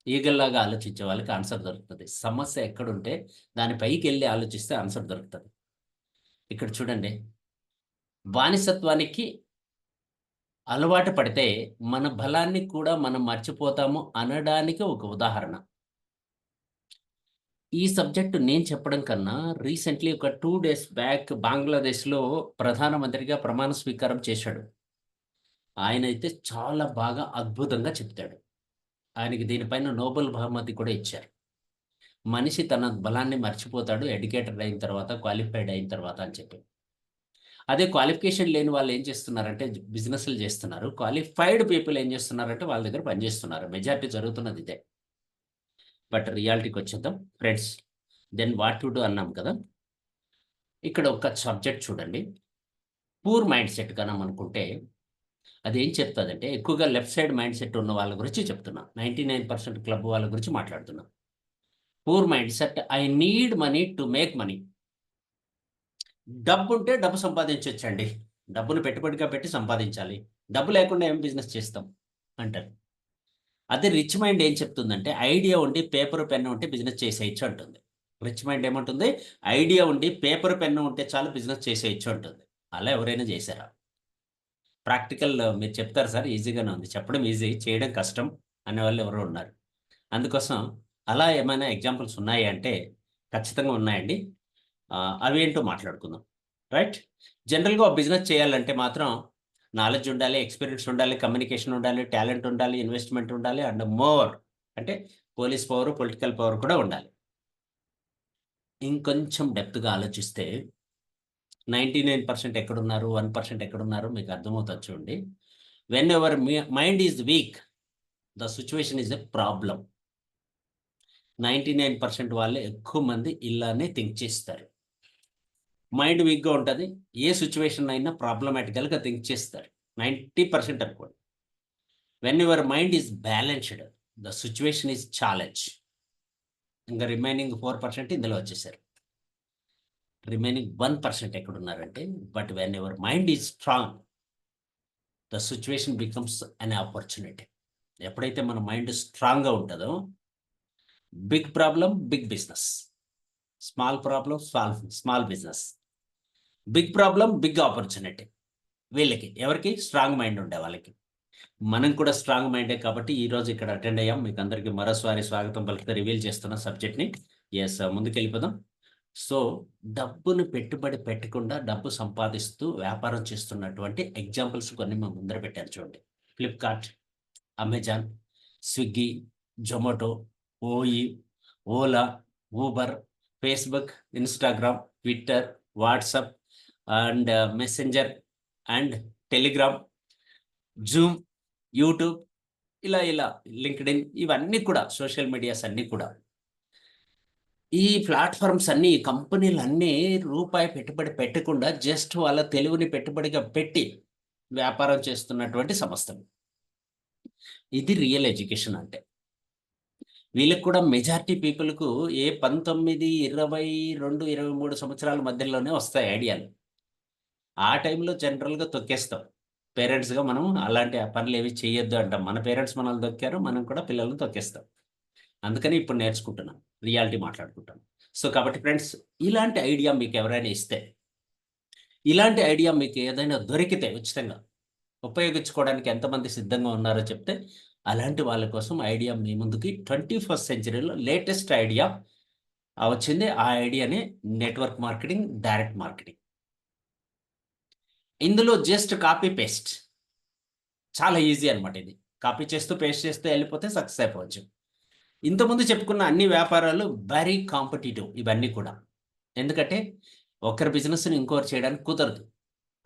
ఈగల్లాగా ఆలోచించే వాళ్ళకి ఆన్సర్ దొరుకుతది. సమస్య ఎక్కడుంటే దాని పైకెళ్ళి ఆలోచిస్తే ఆన్సర్ దొరుకుతది. ఇక్కడ చూడండి, బానిసత్వానికి అలవాటు పడితే మన బలాన్ని కూడా మనం మర్చిపోతాము అనడానికి ఒక ఉదాహరణ. ఈ సబ్జెక్ట్ నేను చెప్పడం కన్నా రీసెంట్‌లీ ఒక 2 డేస్ బ్యాక్ బంగ్లాదేశ్‌లో ప్రధానమంత్రిగా ప్రమాణ స్వీకారం చేశాడు. ఆయనైతే చాలా బాగా అద్భుతంగా చెప్తాడు. ఆయనకి దీనిపైన నోబెల్ బహుమతి కూడా ఇచ్చారు. మనిషి తన బలాన్ని మర్చిపోతాడు ఎడ్యుకేటెడ్ అయిన తర్వాత, క్వాలిఫైడ్ అయిన తర్వాత అని చెప్పి. అదే క్వాలిఫికేషన్ లేని వాళ్ళు ఏం చేస్తున్నారంటే బిజినెస్‌లు చేస్తున్నారు. క్వాలిఫైడ్ పీపుల్ ఏం చేస్తున్నారంటే వాళ్ళ దగ్గర పని చేస్తున్నారు. మెజారిటీ జరుగుతున్నది ఇదే. బట్ రియాలిటీకొచ్చేద్దాం friends. Then what to do అన్నాం కదా! ఇక్కడ ఒక సబ్జెక్ట్ చూడండి. పూర్ మైండ్ సెట్ గనం అనుకుంటే అదేం చెప్తదంటే ఎక్కువగా లెఫ్ట్ సైడ్ మైండ్ సెట్ ఉన్న వాళ్ళ గురించి చెప్తున్నా. 99% క్లబ్ వాళ్ళ గురించి మాట్లాడుతున్నా. Poor mind set I need money to make money. డబ్బుంటే డబ్బు సంపాదించొచ్చండి. డబ్బును పెట్టుబడిగా పెట్టి సంపాదించాలి. డబ్బు లేకుండా ఏం బిజినెస్ చేస్తాం అంటారు. అదే రిచ్ మైండ్ ఏం చెప్తుందంటే ఐడియా ఉండి పేపర్, పెన్ ఉంటే బిజినెస్ చేసేయొచ్చు అంటుంది. రిచ్ మైండ్ ఏమంటుంది? ఐడియా ఉండి పేపర్, పెన్ ఉంటే చాలు బిజినెస్ చేసేయొచ్చు అంటుంది. అలా ఎవరైనా చేశారా? ప్రాక్టికల్ మీరు చెప్తారు సార్ ఈజీగానే ఉంది. చెప్పడం ఈజీ, చేయడం కష్టం అనేవాళ్ళు ఎవరో ఉన్నారు. అందుకోసం అలా ఏమైనా ఎగ్జాంపుల్స్ ఉన్నాయా అంటే ఖచ్చితంగా ఉన్నాయండి. అవేంటో మాట్లాడుకుందాం. రైట్? జనరల్‌గా ఒక బిజినెస్ చేయాలంటే మాత్రం నాలెడ్జ్ ఉండాలి, ఎక్స్‌పీరియన్స్ ఉండాలి, కమ్యూనికేషన్ ఉండాలి, టాలెంట్ ఉండాలి, ఇన్వెస్ట్‌మెంట్ ఉండాలి అండ్ మోర్ అంటే పోలీస్ పవర్, పొలిటికల్ పవర్ కూడా ఉండాలి. ఇంకొంచెం డెప్త్‌గా ఆలోచిస్తే 99% ఎక్కడున్నారు, 1% ఎక్కడున్నారో మీకు అర్థమవుతది చూడండి. When ever mind is week, the situation is a problem. 99% వాళ్ళే ఎక్కువ మంది ఇలానే థింక్ చేస్తారు. మైండ్ వీక్‌గా ఉంటది. ఏ సిట్యుయేషన్ అయినా ప్రాబ్లమాటికల్‌గా థింక్ చేస్తారు. 90% అనుకోండి. When your mind is balanced, the situation is challenge. ఇంక రిమైనింగ్ 4% ఇందులో వచ్చేసారు. రిమైనింగ్ 1% ఎక్కడున్నారంటే but when your mind is strong, the situation becomes an opportunity. ఎప్పుడైతే మన మైండ్ స్ట్రాంగ్‌గా ఉంటదో big problem, big business. Small problem, small business. Big problem, big opportunity. వీళ్ళకి ఎవరికి? స్ట్రాంగ్ మైండ్ ఉండే వాళ్ళకి. మనం కూడా స్ట్రాంగ్ మైండే కాబట్టి ఈరోజు ఇక్కడ అటెండ్ అయ్యాం. మీకు అందరికి మరోసారి స్వాగతం పలుకుతూ రివీల్ చేస్తున్న సబ్జెక్ట్‌ని. యెస్, ముందుకెళ్ళిపోదాం. సో, డబ్బును పెట్టుబడి పెట్టకుండా డబ్బు సంపాదిస్తూ వ్యాపారం చేస్తున్నటువంటి ఎగ్జాంపుల్స్ కొన్ని మీ ముందర పెట్టాను చూడండి. ఫ్లిప్‌కార్ట్, అమెజాన్, స్విగ్గీ, జొమాటో, ఓయి, Ola, Uber, Facebook, Instagram, Twitter, WhatsApp and messenger and Telegram, Zoom, YouTube ఇలా లింక్డ్ఇన్ ఇవన్నీ కూడా సోషల్ మీడియాస్ అన్నీ కూడా. ఈ ప్లాట్‌ఫార్మ్స్ అన్నీ, ఈ కంపెనీలన్నీ రూపాయి పెట్టుబడి పెట్టకుండా జస్ట్ వాళ్ళ తెలివిని పెట్టుబడిగా పెట్టి వ్యాపారం చేస్తున్నటువంటి సంస్థలు. ఇది రియల్ ఎడ్యుకేషన్ అంటే. వీళ్ళకి కూడా మెజారిటీ పీపుల్‌కు ఏ 19, 22, 23 సంవత్సరాల మధ్యలోనే వస్తాయి ఐడియాలు. ఆ టైంలో జనరల్‌గా తొక్కేస్తాం. పేరెంట్స్‌గా మనం అలాంటి పనులేవి చేయొద్దు అంటాం. మన పేరెంట్స్ మనల్ని తొక్కారు. మనం కూడా పిల్లల్ని తొక్కేస్తాం. అందుకని ఇప్పుడు నేర్చుకుంటున్నాం. రియాలిటీ మాట్లాడుకుంటాం. సో, కాబట్టి ఫ్రెండ్స్ ఇలాంటి ఐడియా మీకెవరైనా ఇస్తే, ఇలాంటి ఐడియా మీకు ఏదైనా దొరికితే ఉచితంగా ఉపయోగించుకోవడానికి ఎంతమంది సిద్ధంగా ఉన్నారో చెప్తే, అలాంటి వాళ్ళ కోసం ఐడియా మీ ముందుకి 21st సెంచరీలో లేటెస్ట్ ఐడియా వచ్చింది. ఆ ఐడియానే నెట్వర్క్ మార్కెటింగ్, డైరెక్ట్ మార్కెటింగ్. ఇందులో జస్ట్ కాపీ పేస్ట్. చాలా ఈజీ అన్నమాట ఇది. కాపీ చేస్తూ, పేస్ట్ చేస్తూ ఎళ్ళిపోతే సక్సెస్ అయిపోవచ్చు. ఇంతకుముందు చెప్పుకున్న అన్ని వ్యాపారాలు వెరీ కాంపిటీటివ్ ఇవన్నీ కూడా. ఎందుకంటే ఒకరి బిజినెస్‌ని ఇంకొకరు చేయడానికి కుదరదు.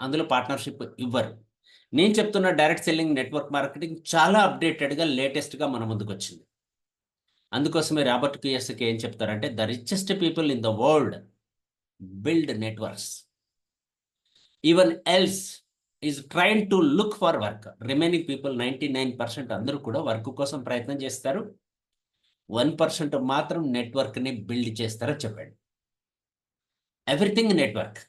అందులో పార్ట్నర్‌షిప్ ఇవ్వరు. నేను చెప్తున్న డైరెక్ట్ సెల్లింగ్, నెట్వర్క్ మార్కెటింగ్ చాలా అప్‌డేటెడ్‌గా, లేటెస్ట్‌గా మన ముందుకొచ్చింది. అందుకోసమే రాబర్ట్ కియోసకి ఏం చెప్తారంటే, "the richest people in the world build networks. Even else is trying to look for work. Remaining people 99% అందరూ కూడా వర్క్ కోసం ప్రయత్నం చేస్తారు. 1% మాత్రం నెట్వర్క్‌ని బిల్డ్ చేస్తారని" చెప్పాడు. Everything network.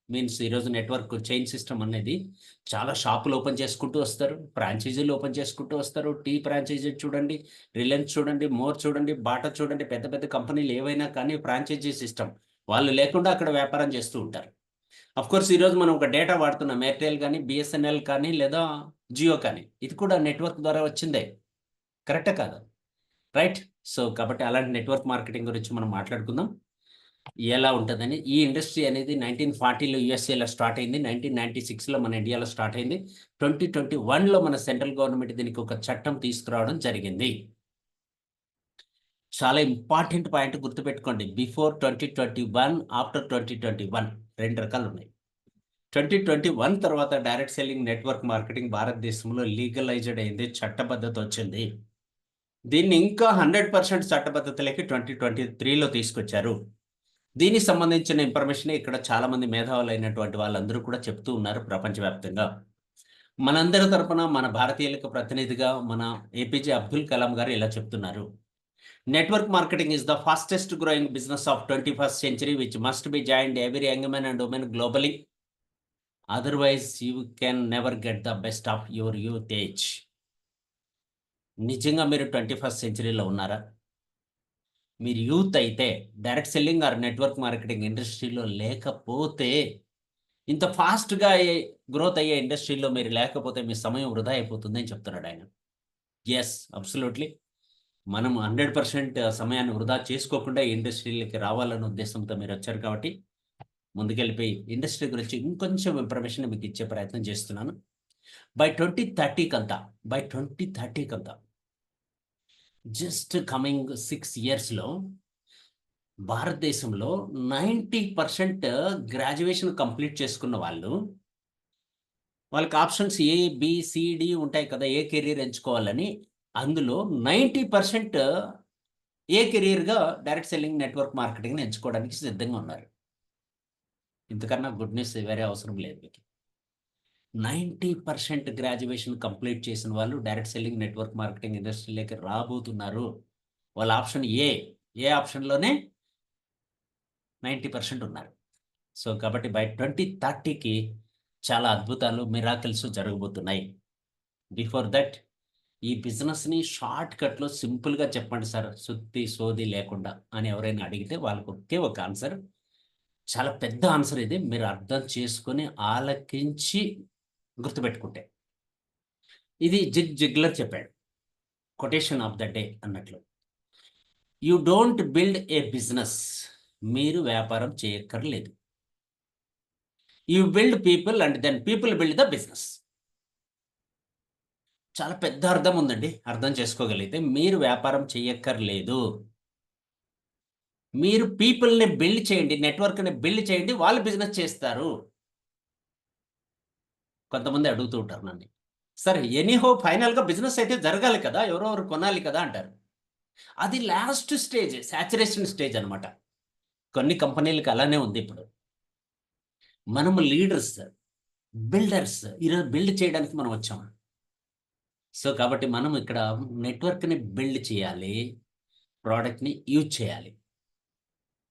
మీన్స్ ఈరోజు నెట్వర్క్ చైన్ సిస్టమ్ అనేది చాలా షాపులు ఓపెన్ చేసుకుంటూ వస్తారు. ఫ్రాంచైజీలు ఓపెన్ చేసుకుంటూ వస్తారు. టీ ఫ్రాంచైజీ చూడండి, రిలయన్స్ చూడండి, మోర్ చూడండి, బాటా చూడండి, పెద్ద పెద్ద కంపెనీలు ఏవైనా కానీ ఫ్రాంచైజీ సిస్టమ్. వాళ్ళు లేకుండా అక్కడ వ్యాపారం చేస్తూ ఉంటారు. ఆఫ్‌కోర్స్ ఈరోజు మనం ఒక డేటా వాడుతున్నాం. ఎయిర్‌టెల్ గానీ, బీఎస్ఎన్ఎల్ కానీ, లేదా జియో కానీ. ఇది కూడా నెట్వర్క్ ద్వారా వచ్చిందే. కరెక్టా కాదా? రైట్? సో, కాబట్టి అలాంటి నెట్వర్క్ మార్కెటింగ్ గురించి మనం మాట్లాడుకుందాం. ఎలా ఉంటదని. ఈ ఇండస్ట్రీ అనేది 1940లో యూఎస్ఏలో స్టార్ట్ అయింది. 1996లో మన ఇండియాలో స్టార్ట్ అయింది. 2021లో మన సెంట్రల్ గవర్నమెంట్ దీనికి ఒక చట్టం తీసుకురావడం జరిగింది. చాలా ఇంపార్టెంట్ పాయింట్ గుర్తుపెట్టుకోండి. బిఫోర్ 2021, ఆఫ్టర్ 2021 2 రకాలు ఉన్నాయి. 2021 తర్వాత డైరెక్ట్ సెల్లింగ్ నెట్వర్క్ మార్కెటింగ్ భారతదేశంలో లీగలైజ్డ్ అయింది, చట్టబద్ధత వచ్చింది. దీన్ని ఇంకా 100% చట్టబద్ధతలోకి 2023లో తీసుకొచ్చారు. దీనికి సంబంధించిన ఇన్ఫర్మేషన్ ఇక్కడ చాలా మంది మేధావులు అయినటువంటి వాళ్ళందరూ కూడా చెప్తూ ఉన్నారు ప్రపంచవ్యాప్తంగా. మనందరి తరపున మన భారతీయులకు ప్రతినిధిగా మన ఏపీజే అబ్దుల్ కలాం గారు ఇలా చెప్తున్నారు. Network marketing is the fastest growing business of 21st century which must be joined every young man and woman globally. Otherwise, you can never get the best of your youth age. నిజంగా మీరు 21st సెంచరీలో ఉన్నారా? మీరు youth అయితే direct selling or network marketing ఇండస్ట్రీలో లేకపోతే, ఇంత ఫాస్ట్‌గా growth అయ్యే ఇండస్ట్రీలో మీరు లేకపోతే మీ సమయం వృధా అయిపోతుందని చెప్తున్నాడు ఆయన. Yes, absolutely. మనం 100% సమయాన్ని వృధా చేసుకోకుండా ఇండస్ట్రీలోకి రావాలన్న ఉద్దేశంతో మీరు వచ్చారు కాబట్టి, ముందుకెళ్ళిపోయి ఇండస్ట్రీ గురించి ఇంకొంచెం ఇన్ఫర్మేషన్ మీకు ఇచ్చే ప్రయత్నం చేస్తున్నాను. బై 2030 కంతా జస్ట్ కమింగ్ 6 ఇయర్స్‌లో భారతదేశంలో 90% గ్రాడ్యుయేషన్ కంప్లీట్ చేసుకున్న వాళ్ళకి options A, B, C, D ఉంటాయి కదా! ఏ కెరీర్ ఎంచుకోవాలని. అందులో 90% ఏ కెరీర్‌గా డైరెక్ట్ సెల్లింగ్ నెట్వర్క్ మార్కెటింగ్‌ని ఎంచుకోవడానికి సిద్ధంగా ఉన్నారు. ఇంతకన్నా గుడ్ న్యూస్ వేరే అవసరం లేదు మీకు. 90% గ్రాడ్యుయేషన్ కంప్లీట్ చేసిన వాళ్ళు డైరెక్ట్ సెల్లింగ్ నెట్వర్క్ మార్కెటింగ్ ఇండస్ట్రీలోకి రాబోతున్నారు. వాళ్ళ ఆప్షన్ ఏ. ఏ ఆప్షన్‌లోనే 90% ఉన్నారు. సో, కాబట్టి బై 2030కి చాలా అద్భుతాలు, మిరాకిల్స్ జరగబోతున్నాయి. బిఫోర్ దట్ ఈ బిజినెస్‌ని షార్ట్‌కట్‌లో సింపుల్‌గా చెప్పండి సార్, సుత్తి, సోది లేకుండా అని ఎవరైనా అడిగితే వాళ్ళకి ఒకే ఒక ఆన్సర్. చాలా పెద్ద ఆన్సర్ ఇది. మీరు అర్థం చేసుకొని ఆలకించి గుర్తుపెట్టుకుంటే. ఇది జిగ్ జిగ్లర్ చెప్పాడు. కొటేషన్ ఆఫ్ ద డే అన్నట్లు. You don't build a business. మీరు వ్యాపారం చేయక్కర్లేదు. You build people and then people build the business. చాలా పెద్ద అర్థం ఉందండి. అర్థం చేసుకోగలిగితే మీరు వ్యాపారం చేయక్కర్లేదు. మీరు పీపుల్‌ని బిల్డ్ చేయండి, నెట్వర్క్‌ని బిల్డ్ చేయండి, వాళ్ళు బిజినెస్ చేస్తారు. కొంతమంది అడుగుతూ ఉంటారు నన్ను. సరే ఎనీహౌ ఫైనల్‌గా బిజినెస్ అయితే జరగాలి కదా! ఎవరో ఒకరు కొనాలి కదా! అంటారు. అది లాస్ట్ స్టేజ్, సాచురేషన్ స్టేజ్ అన్నమాట. కొన్ని కంపెనీలకి అలానే ఉంది ఇప్పుడు. మనము లీడర్స్, బిల్డర్స్. ఈరోజు బిల్డ్ చేయడానికి మనం వచ్చాం. సో, కాబట్టి మనం ఇక్కడ నెట్వర్క్‌ని బిల్డ్ చేయాలి. ప్రొడక్ట్‌ని యూజ్ చేయాలి.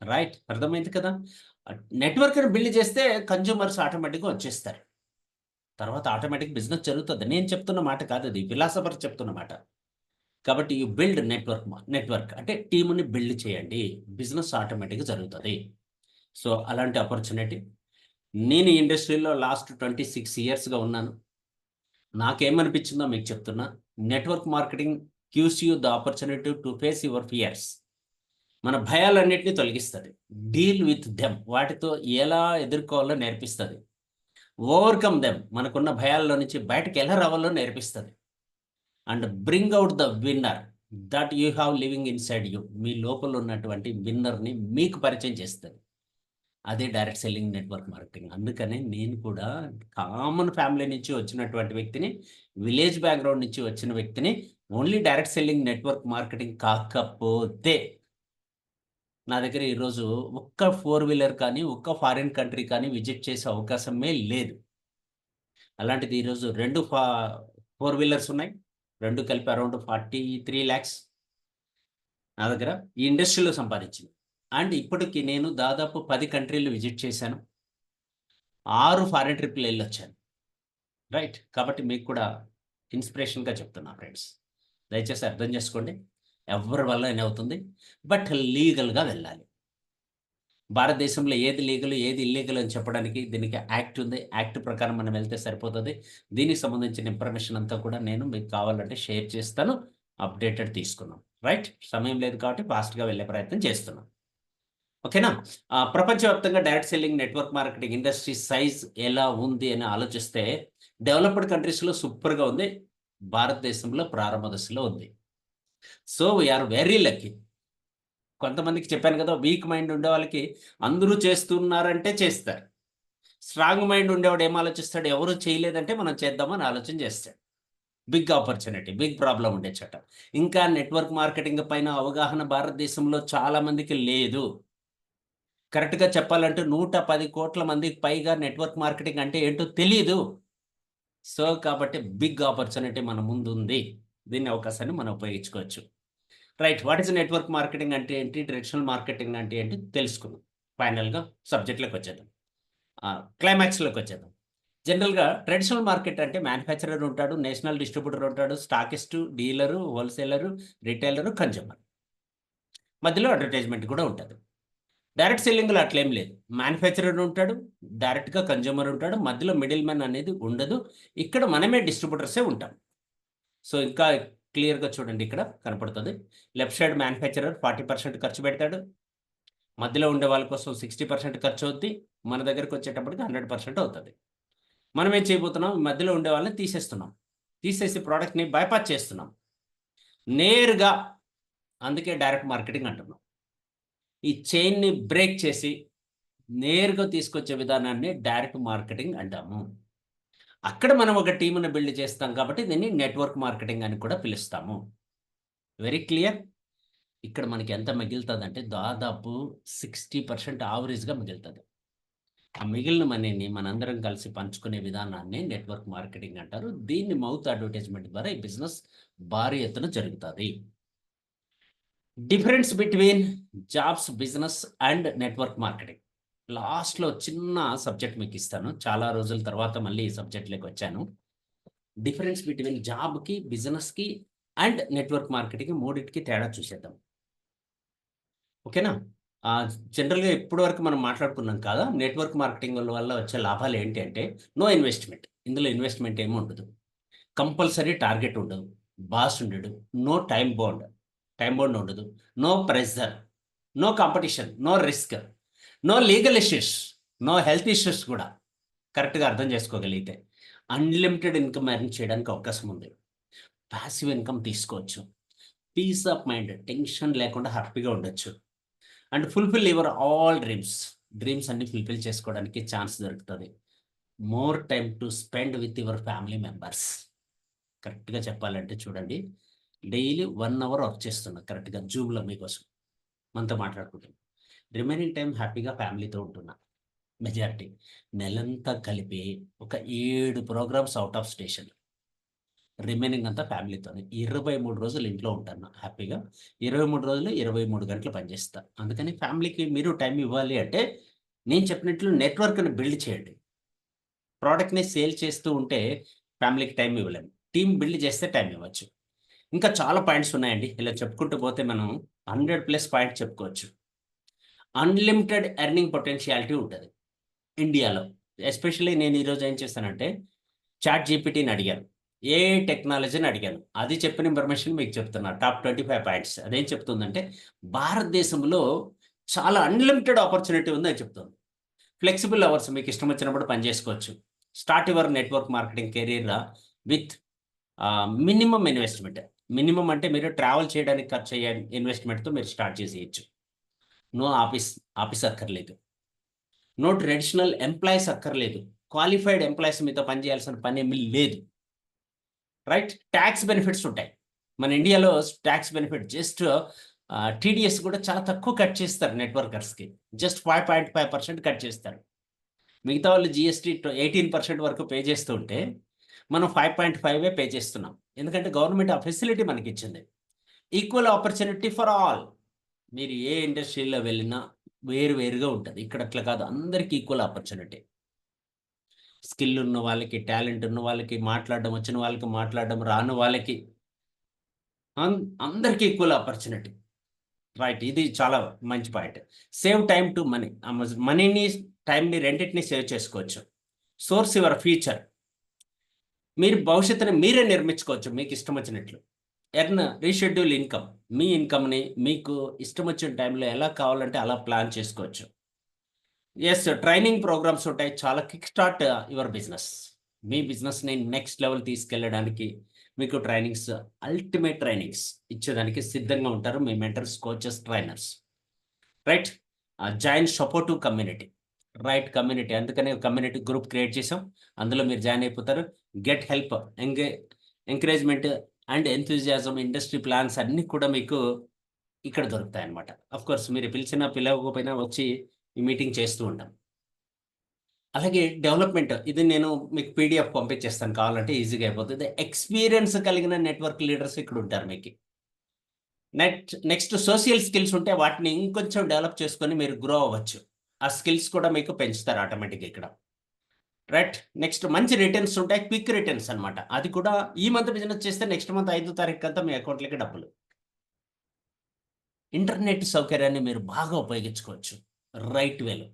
రైట్. అర్థమైంది కదా! నెట్వర్క్‌ని బిల్డ్ చేస్తే కన్స్యూమర్స్ ఆటోమేటిక్‌గా వచ్చేస్తారు. తర్వాత ఆటోమేటిక్ బిజినెస్ జరుగుతది. నేను చెప్తున్న మాట కాదది. ఫిలాసఫర్ చెప్తున్న మాట. కాబట్టి యూ బిల్డ్ నెట్వర్క్ అంటే టీమ్‌ని బిల్డ్ చేయండి. బిజినెస్ ఆటోమేటిక్‌గా జరుగుతది. సో, అలాంటి ఆపర్చునిటీ నేను ఈ ఇండస్ట్రీలో లాస్ట్ 26 ఇయర్స్‌గా ఉన్నాను. నాకేమనిపించిందో మీకు చెప్తున్నా. Network marketing gives you the opportunity to face your fears. మన భయాలన్నిటిని తొలగిస్తది. Deal with them. వాటితో ఎలా ఎదుర్కోవాలో నేర్పిస్తది. Overcome them. మనకున్న భయాల్లో నుంచి బయటకి ఎలా రావాలో నేర్పిస్తది. And bring out the winner that you have living inside you. మీ లోపల ఉన్నటువంటి విన్నర్‌ని మీకు పరిచయం చేస్తది. అదే డైరెక్ట్ సెల్లింగ్ నెట్వర్క్ మార్కెటింగ్. అందుకనే నేను కూడా కామన్ ఫ్యామిలీ నుంచి వచ్చినటువంటి వ్యక్తిని, విలేజ్ బ్యాక్‌గ్రౌండ్ నుంచి వచ్చిన వ్యక్తిని. Only direct selling network marketing కాకపోతే నా దగ్గర ఈరోజు ఒక్క 4 వీలర్ కానీ, ఒక్క ఫారిన్ కంట్రీ కానీ విజిట్ చేసే అవకాశమే లేదు. అలాంటిది ఈరోజు 2 4 వీలర్స్ ఉన్నాయి. 2 కలిపి అరౌండ్ 43 లాక్స్ నా దగ్గర ఈ ఇండస్ట్రీలో సంపాదించింది. అండ్ ఇప్పటికి నేను దాదాపు 10 కంట్రీలు విజిట్ చేశాను. 6 ఫారిన్ ట్రిప్‌లు ఎళ్ళొచ్చాను. రైట్. కాబట్టి మీకు కూడా ఇన్‌స్పిరేషన్‌గా చెప్తున్నా ఫ్రెండ్స్. దయచేసి అర్థం చేసుకోండి. ఎవ్వరి వల్లైనా అవుతుంది. బట్ లీగల్‌గా వెళ్ళాలి. భారతదేశంలో ఏది లీగల్, ఏది ఇల్లీగల్ అని చెప్పడానికి దీనికి యాక్ట్ ఉంది. యాక్ట్ ప్రకారం మనం వెళ్తే సరిపోతది. దీనికి సంబంధించిన ఇన్ఫర్మేషన్ అంతా కూడా నేను మీకు కావాలంటే షేర్ చేస్తాను. అప్డేటెడ్ తీసుకుందాం. రైట్. సమయం లేదు కాబట్టి ఫాస్ట్‌గా వెళ్ళే ప్రయత్నం చేస్తున్నాం. ఓకేనా? ప్రపంచవ్యాప్తంగా direct selling network marketing industry size ఎలా ఉంది అని ఆలోచిస్తే డెవలప్డ్ కంట్రీస్‌లో సూపర్‌గా ఉంది. భారతదేశంలో ప్రారంభ దశలో ఉంది. So, we are very lucky. కొంతమందికి చెప్పాను కదా, వీక్ మైండ్ ఉండే వాళ్ళకి అందరూ చేస్తున్నారంటే చేస్తారు. స్ట్రాంగ్ మైండ్ ఉండేవాడు ఏం ఆలోచిస్తాడు, ఎవరు చేయలేదంటే మనం చేద్దామని ఆలోచన చేస్తాడు. బిగ్ ఆపర్చునిటీ, బిగ్ ప్రాబ్లం ఉండే చోట. ఇంకా నెట్వర్క్ మార్కెటింగ్ పైన అవగాహన భారతదేశంలో చాలా మందికి లేదు. కరెక్ట్‌గా చెప్పాలంటే 110 కోట్ల మందికి పైగా నెట్వర్క్ మార్కెటింగ్ అంటే ఏంటో తెలీదు. సో, కాబట్టి బిగ్ ఆపర్చునిటీ మన ముందుంది. దీన్ని అవకాశాన్ని మనం ఉపయోగించుకోవచ్చు. Right. What is network marketing అంటే ఏంటి? ట్రెడిషనల్ మార్కెటింగ్ అంటే ఏంటి? తెలుసుకుందాం. ఫైనల్‌గా సబ్జెక్ట్‌లోకొచ్చేద్దాం. క్లైమాక్స్‌లోకొచ్చేద్దాం. జనరల్‌గా ట్రెడిషనల్ మార్కెట్ అంటే మ్యానుఫ్యాక్చరర్ ఉంటాడు, నేషనల్ డిస్ట్రిబ్యూటర్ ఉంటాడు, స్టాకిస్టు, డీలరు, హోల్‌సేలరు, రిటైలరు, కన్జ్యూమర్. మధ్యలో అడ్వర్టైజ్‌మెంట్ కూడా ఉంటది. డైరెక్ట్ సెల్లింగ్‌లో అట్లేం లేదు. మ్యానుఫ్యాక్చరర్ ఉంటాడు, డైరెక్ట్‌గా కన్జ్యూమర్ ఉంటాడు, మధ్యలో మిడిల్ మ్యాన్ అనేది ఉండదు. ఇక్కడ మనమే డిస్ట్రిబ్యూటర్సే ఉంటాం. సో, ఇంకా క్లియర్‌గా చూడండి, ఇక్కడ కనపడుతది. లెఫ్ట్ సైడ్ మ్యానుఫ్యాక్చరర్ 40% ఖర్చు పెడతాడు. మధ్యలో ఉండే వాళ్ళ కోసం 60% ఖర్చవుద్ది. మన దగ్గరకొచ్చేటప్పటికి 100% అవుతది. మనం ఏం చేయబోతున్నాం? మధ్యలో ఉండే వాళ్ళని తీసేస్తున్నాం. తీసేసి ప్రొడక్ట్‌ని బైపాస్ చేస్తున్నాం. నేరుగా, అందుకే డైరెక్ట్ మార్కెటింగ్ అంటున్నాం. ఈ చైన్‌ని బ్రేక్ చేసి నేరుగా తీసుకొచ్చే విధానాన్ని డైరెక్ట్ మార్కెటింగ్ అంటాము. అక్కడ మనం ఒక టీమ్‌ని బిల్డ్ చేస్తాం కాబట్టి దీన్ని నెట్వర్క్ మార్కెటింగ్ అని కూడా పిలుస్తాము. Very clear? ఇక్కడ మనకి ఎంత మిగులుతదంటే దాదాపు 60% యావరేజ్‌గా మిగులుతది. ఆ మిగిలిన మనీని మనందరం కలిసి పంచుకునే విధానాన్ని నెట్వర్క్ మార్కెటింగ్ అంటారు. దీన్ని మౌత్ అడ్వర్టైజ్‌మెంట్ ద్వారా ఈ బిజినెస్ భారీ ఎత్తున జరుగుతది. Difference between jobs, business and network marketing. లాస్ట్‌లో చిన్న సబ్జెక్ట్ మీకిస్తాను. చాలా రోజుల తర్వాత మళ్ళీ ఈ సబ్జెక్ట్‌లోకొచ్చాను. డిఫరెన్స్ బిట్వీన్ జాబ్‌కి, బిజినెస్‌కి అండ్ నెట్వర్క్ మార్కెటింగ్ మూడిటికి తేడా చూసేద్దాం. ఓకేనా? జనరల్‌గా ఇప్పటి వరకు మనం మాట్లాడుకున్నాం కదా! నెట్వర్క్ మార్కెటింగ్ వల్ల వచ్చే లాభాలు ఏంటి అంటే, నో ఇన్వెస్ట్‌మెంట్. ఇందులో ఇన్వెస్ట్‌మెంట్ ఏమి ఉండదు. కంపల్సరీ టార్గెట్ ఉండదు. బాస్ ఉండడు. No time bound. Time bound ఉండదు. No pressure. No competition. No risk. No legal issues. No health issues కూడా. కరెక్ట్‌గా అర్థం చేసుకోగలిగితే. అన్‌లిమిటెడ్ ఇన్‌కమ్ ఎర్న్ చేయడానికి అవకాశం ఉంది. పాసివ్ ఇన్‌కమ్ తీసుకోవచ్చు. పీస్ ఆఫ్ మైండ్, టెన్షన్ లేకుండా హ్యాపీగా ఉండొచ్చు. And fulfil your all dreams. Dreams అన్నీ ఫుల్‌ఫిల్ చేసుకోవడానికి ఛాన్స్ దొరుకుతది. More time to spend with your family members. కరెక్ట్‌గా చెప్పాలంటే చూడండి, డైలీ 1 అవర్ వర్క్ చేస్తున్నా కరెక్ట్‌గా జూమ్‌లో మీకోసం. మనతో మాట్లాడుకుంటున్నా. రిమైనింగ్ టైమ్ హ్యాపీగా ఫ్యామిలీతో ఉంటున్నా. మెజారిటీ. నెలంతా కలిపి ఒక 7 programs out of station. Remaining అంతా ఫ్యామిలీతోనే. 23 రోజులు ఇంట్లో ఉంటాను హ్యాపీగా. 23 రోజులు 23 గంటలు పనిచేస్తా. అందుకని ఫ్యామిలీకి మీరు టైం ఇవ్వాలి అంటే, నేను చెప్పినట్లు నెట్వర్క్‌ని బిల్డ్ చేయండి. ప్రొడక్ట్‌ని సేల్ చేస్తూ ఉంటే ఫ్యామిలీకి టైం ఇవ్వలేము. టీమ్ బిల్డ్ చేస్తే టైం ఇవ్వచ్చు. ఇంకా చాలా పాయింట్స్ ఉన్నాయండి. ఇలా చెప్పుకుంటూ పోతే మనం 100+ పాయింట్స్ చెప్పుకోవచ్చు. అన్‌లిమిటెడ్ ఎర్నింగ్ పొటెన్షియాలిటీ ఉంటది ఇండియాలో. ఎస్పెషల్లీ నేను ఈరోజు ఏం చేశానంటే, చాట్ జీపీటీని అడిగాను. ఏఐ టెక్నాలజీని అడిగాను. అది చెప్పిన ఇన్ఫర్మేషన్ మీకు చెప్తున్నా. Top 25 points. అదేం చెప్తుందంటే, భారతదేశంలో చాలా అన్‌లిమిటెడ్ ఆపర్చునిటీ ఉందని చెప్తుంది. ఫ్లెక్సిబుల్ అవర్స్, మీకు ఇష్టం వచ్చినప్పుడు పని చేసుకోవచ్చు. Start your network marketing career with minimum investment. Minimum అంటే మీరు ట్రావెల్ చేయడానికి ఖర్చయ్యే ఇన్వెస్ట్‌మెంట్‌తో మీరు స్టార్ట్ చేసేయొచ్చు. నో ఆఫీస్ అక్కర్లేదు. నో ట్రెడిషనల్ ఎంప్లాయీస్ అక్కర్లేదు. క్వాలిఫైడ్ ఎంప్లాయీస్ మీతో పని చేయాల్సిన పనేమీ లేదు. రైట్? టాక్స్ బెనిఫిట్స్ ఉంటాయి. మన ఇండియాలో టాక్స్ బెనిఫిట్ జస్ట్ టీడీఎస్ కూడా చాలా తక్కువ కట్ చేస్తారు నెట్వర్కర్స్‌కి. జస్ట్ 5.5% కట్ చేస్తారు. మిగతా వాళ్ళు జీఎస్టీ 18% వరకు పే చేస్తూ ఉంటే, మనం 5.5 పే చేస్తున్నాం. ఎందుకంటే గవర్నమెంట్ ఆ ఫెసిలిటీ మనకిచ్చింది. Equal opportunity for all. మీరు ఏ ఇండస్ట్రీలో వెళ్ళినా వేరు వేరుగా ఉంటది. ఇక్కడ అట్లా కాదు. అందరికి ఈక్వల్ ఆపర్చునిటీ. స్కిల్ ఉన్న వాళ్ళకి, టాలెంట్ ఉన్న వాళ్ళకి, మాట్లాడడం వచ్చిన వాళ్ళకి, మాట్లాడడం రాని వాళ్ళకి, అందరికి ఈక్వల్ ఆపర్చునిటీ. రైట్. ఇది చాలా మంచి point. Save time to money. మనీని, టైమ్‌ని రెండిటిని సేవ్ చేసుకోవచ్చు. Source your future. మీరు భవిష్యత్తుని మీరే నిర్మించుకోవచ్చు మీకిష్టం వచ్చినట్లు. Reschedule income. మీ ఇన్‌కమ్‌ని మీకు ఇష్టం వచ్చిన టైంలో ఎలా కావాలంటే అలా ప్లాన్ చేసుకోవచ్చు. ట్రైనింగ్ ప్రోగ్రామ్స్ ఉంటాయి. చాలా కిక్ స్టార్ట్ యువర్ బిజినెస్. మీ బిజినెస్‌ని నెక్స్ట్ లెవెల్ తీసుకెళ్ళడానికి మీకు ట్రైనింగ్స్, అల్టిమేట్ ట్రైనింగ్స్ ఇచ్చేదానికి సిద్ధంగా ఉంటారు మీ mentors, coaches, trainers. Right. Join supportive community. Right, community. అందుకనే కమ్యూనిటీ గ్రూప్ క్రియేట్ చేసాం. అందులో మీరు జాయిన్ అయిపోతారు. Get help, encouragement and enthusiasm, industry plans అన్నీ కూడా మీకు ఇక్కడ దొరుకుతాయన్నమాట. కోర్స్ మీరు పిలిచినా పిలవకపోయినా వచ్చి ఈ మీటింగ్ చేస్తూ ఉంటాం. అలాగే డెవలప్మెంట్, ఇది నేను మీకు పీడిఎఫ్ పంపించేస్తాను, కావాలంటే ఈజీగా అయిపోతుంది. ఎక్స్పీరియన్స్ కలిగిన నెట్వర్క్ లీడర్స్ ఇక్కడ ఉంటారు మీకు. నెక్స్ట్ సోషల్ స్కిల్స్ ఉంటే వాటిని ఇంకొంచెం డెవలప్ చేసుకొని మీరు గ్రో అవ్వచ్చు. ఆ స్కిల్స్ కూడా మీకు పెంచుతారు ఆటోమేటిక్గా ఇక్కడ. రైట్. నెక్స్ట్ మంచి రిటర్న్స్ ఉంటాయి, క్విక్ రిటర్న్స్ అనమాట. అది కూడా ఈ మంత్ బిజినెస్ చేస్తే నెక్స్ట్ మంత్ 5వ తారీఖు అంతా మీ అకౌంట్లోకి డబ్బులు. ఇంటర్నెట్ సౌకర్యాన్ని మీరు బాగా ఉపయోగించుకోవచ్చు రైట్ వేలో.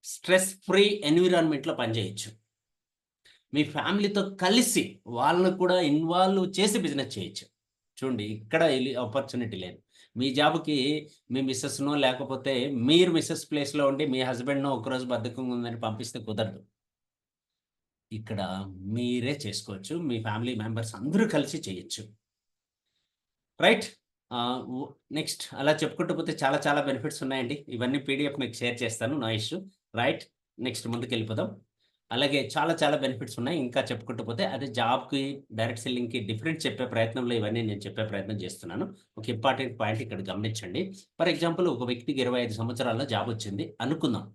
Stress free ఎన్విరాన్మెంట్లో పనిచేయచ్చు. మీ ఫ్యామిలీతో కలిసి వాళ్ళను కూడా ఇన్వాల్వ్ చేసి బిజినెస్ చేయొచ్చు. చూడండి, ఇక్కడ ఆపర్చునిటీ లేదు. మీ జాబ్కి మీ మిస్సెస్నో లేకపోతే మీరు మిస్సెస్ ప్లేస్లో ఉండి మీ హస్బెండ్నో ఒకరోజు బద్ధకంగా ఉందని పంపిస్తే కుదరదు. ఇక్కడ మీరే చేసుకోవచ్చు. మీ ఫ్యామిలీ మెంబర్స్ అందరూ కలిసి చేయొచ్చు. రైట్. నెక్స్ట్ అలా చెప్పుకుంటూ పోతే చాలా చాలా బెనిఫిట్స్ ఉన్నాయండి. ఇవన్నీ పీడిఎఫ్ మీకు షేర్ చేస్తాను, నో ఇష్యూ. రైట్. నెక్స్ట్ ముందుకు వెళ్ళిపోదాం. అలాగే చాలా చాలా బెనిఫిట్స్ ఉన్నాయి. ఇంకా చెప్పుకుంటూ పోతే అదే జాబ్కి, డైరెక్ట్ సెల్లింగ్కి డిఫరెంట్ చెప్పే ప్రయత్నంలో ఇవన్నీ నేను చెప్పే ప్రయత్నం చేస్తున్నాను. ఒక ఇంపార్టెంట్ పాయింట్ ఇక్కడ గమనించండి. ఫర్ ఎగ్జాంపుల్, ఒక వ్యక్తికి 25 సంవత్సరాల్లో జాబ్ వచ్చింది అనుకుందాం.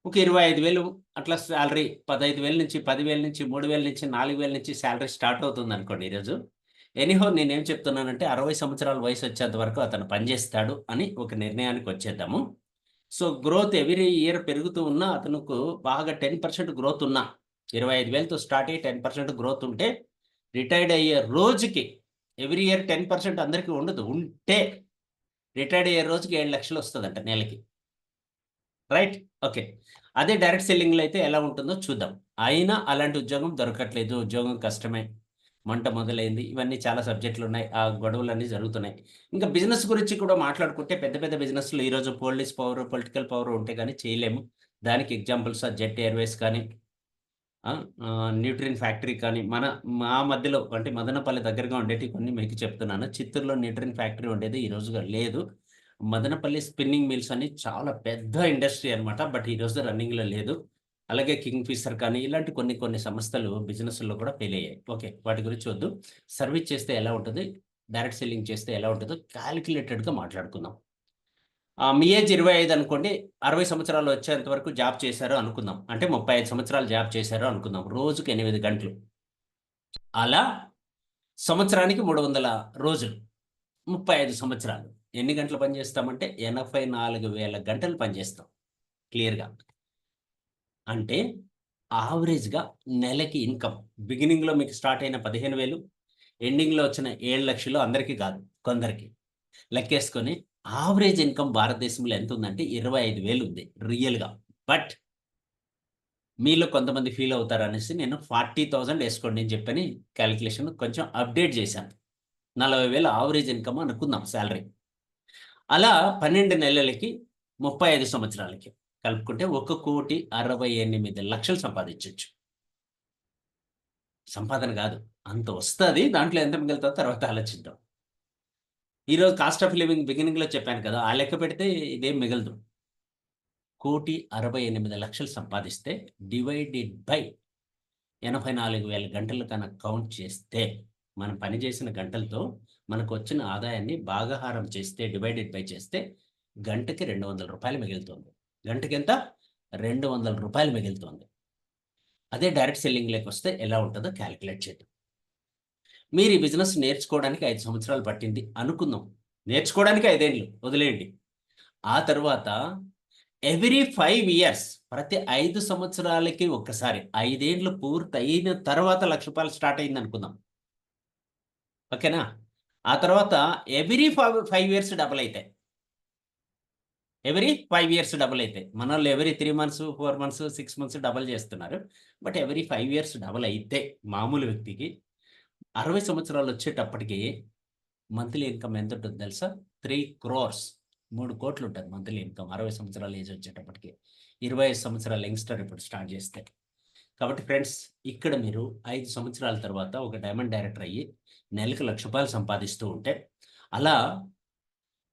ఒక 25,000 అట్లా శాలరీ, 15,000 నుంచి 10,000 నుంచి 3,000 నుంచి 4,000 నుంచి శాలరీ స్టార్ట్ అవుతుంది అనుకోండి ఈరోజు. ఎనీహో నేనేం చెప్తున్నానంటే 60 సంవత్సరాల వయసు వచ్చేంత వరకు అతను పనిచేస్తాడు అని ఒక నిర్ణయానికి వచ్చేద్దాము. సో గ్రోత్ ఎవ్రీ ఇయర్ పెరుగుతూ ఉన్నా అతనుకు బాగా 10% గ్రోత్ ఉన్నా, 25,000తో స్టార్ట్ అయ్యి 10% గ్రోత్ ఉంటే రిటైర్డ్ అయ్యే రోజుకి ఎవ్రీ ఇయర్ 10% అందరికీ ఉండదు. ఉంటే రిటైర్డ్ అయ్యే రోజుకి 7 లక్షలు వస్తుందంట నెలకి. రైట్. ఓకే. అదే డైరెక్ట్ సెల్లింగ్లో అయితే ఎలా ఉంటుందో చూద్దాం. అయినా అలాంటి ఉద్యోగం దొరకట్లేదు, ఉద్యోగం కష్టమే, మంట మొదలైంది, ఇవన్నీ చాలా సబ్జెక్టులు ఉన్నాయి. ఆ గొడవలన్నీ జరుగుతున్నాయి. ఇంకా బిజినెస్ గురించి కూడా మాట్లాడుకుంటే పెద్ద పెద్ద బిజినెస్లు ఈరోజు పోలీస్ పవర్, పొలిటికల్ పవర్ ఉంటే కానీ చేయలేము. దానికి ఎగ్జాంపుల్స్ జెట్ ఎయిర్వేస్ కానీ, న్యూట్రిన్ ఫ్యాక్టరీ కానీ, మా మధ్యలో అంటే మదనపల్లి దగ్గరగా ఉండేటివి కొన్ని మీకు చెప్తున్నాను. చిత్తూరులో న్యూట్రిన్ ఫ్యాక్టరీ ఉండేది, ఈ రోజుగా లేదు. మదనపల్లి స్పిన్నింగ్ మిల్స్ అని చాలా పెద్ద ఇండస్ట్రీ అనమాట. బట్ ఈ రోజు రన్నింగ్‌లో లేదు. అలాగే కింగ్ ఫిషర్ కానీ ఇలాంటి కొన్ని కొన్ని సంస్థలు బిజినెస్‌లో కూడా ఫెయిల్ అయ్యాయి. ఓకే. వాటి గురించి వద్దు. సర్వీస్ చేస్తే ఎలా ఉంటది, డైరెక్ట్ సెల్లింగ్ చేస్తే ఎలా ఉంటదో కాలిక్యులేటెడ్‌గా మాట్లాడుకుందాం. మీ ఏజ్ 25 అనుకోండి. 60 సంవత్సరాలు వచ్చేంత వరకు జాబ్ చేశారు అనుకుందాం. అంటే 35 సంవత్సరాలు జాబ్ చేశారు అనుకుందాం. రోజుకి 8 గంటలు. అలా సంవత్సరానికి 300 రోజులు. 35 సంవత్సరాలు. ఎన్ని గంటలు పని చేస్తామంటే 84,000 గంటలు పనిచేస్తాం క్లియర్‌గా. అంటే యావరేజ్‌గా నెలకి ఇన్‌కమ్ బిగినింగ్‌లో మీకు స్టార్ట్ అయిన 15,000, ఎండింగ్‌లో వచ్చిన 7,00,000 అందరికీ కాదు, కొందరికి. లెక్కేసుకొని యావరేజ్ ఇన్‌కమ్ భారతదేశంలో ఎంతుందంటే 25,000 ఉంది రియల్‌గా. బట్ మీలో కొంతమంది ఫీల్ అవుతారనేసి నేను 40,000 ఏసుకోండి అని చెప్పని కాలిక్యులేషన్ కొంచెం అప్డేట్ చేశాను. 40,000 యావరేజ్ ఇన్‌కమ్ అనుకుందాం సాలరీ. అలా 12 నెలలకి 35 సంవత్సరాలకి కలుపుకుంటే 1,68,00,000 సంపాదించొచ్చు. సంపాదన కాదు, అంత వస్తది. దాంట్లో ఎంత మిగులుతుందో తర్వాత ఆలోచిద్దాం. ఈరోజు కాస్ట్ ఆఫ్ లివింగ్ బిగినింగ్‌లో చెప్పాను కదా! ఆ లెక్క పెడితే ఇదేం మిగలదు. 1,68,00,000 సంపాదిస్తే డివైడెడ్ బై 84,000 గంటలు కనుక కౌంట్ చేస్తే, మనం పని చేసిన గంటలతో మనకొచ్చిన ఆదాయాన్ని భాగాహారం చేస్తే, డివైడెడ్ బై చేస్తే గంటకి రూ. 200 మిగులుతోంది. గంటకెంత? రూ. 200 మిగులుతోంది. అదే డైరెక్ట్ సెల్లింగ్‌లోకొస్తే ఎలా ఉంటదో కాలిక్యులేట్ చేద్దాం. మీరు ఈ బిజినెస్ నేర్చుకోవడానికి 5 సంవత్సరాలు పట్టింది అనుకుందాం. నేర్చుకోవడానికి 5 ఏళ్ళు వదిలేయండి. ఆ తరువాత ఎవ్రీ 5 ఇయర్స్, ప్రతి 5 సంవత్సరాలకి ఒక్కసారి 5 ఏండ్లు పూర్తయిన తర్వాత రూ. 1,00,000 స్టార్ట్ అయిందనుకుందాం. ఓకేనా? ఆ తర్వాత ఎవ్రీ 5 ఇయర్స్ డబుల్ అయితాయి. ఎవ్రీ 5 ఇయర్స్ డబుల్ అయితాయి. మనోళ్ళు every 3 months, 4 months, 6 months double చేస్తున్నారు. బట్ ఎవ్రీ 5 ఇయర్స్ డబుల్ అయితే మామూలు వ్యక్తికి 60 సంవత్సరాలు వచ్చేటప్పటికి మంత్లీ ఇన్‌కమ్ ఎంతుంటుందో తెలుసా? 3 క్రోర్స్, 3 కోట్లు ఉంటది మంత్లీ ఇన్‌కమ్ 60 సంవత్సరాల ఏజ్ వచ్చేటప్పటికి. 25 సంవత్సరాల యంగ్‌స్టర్ ఇప్పుడు స్టార్ట్ చేస్తే. కాబట్టి ఫ్రెండ్స్, ఇక్కడ మీరు 5 సంవత్సరాల తర్వాత ఒక డైమండ్ డైరెక్టర్ అయ్యి నెలకు రూ. 1,00,000 సంపాదిస్తూ ఉంటే, అలా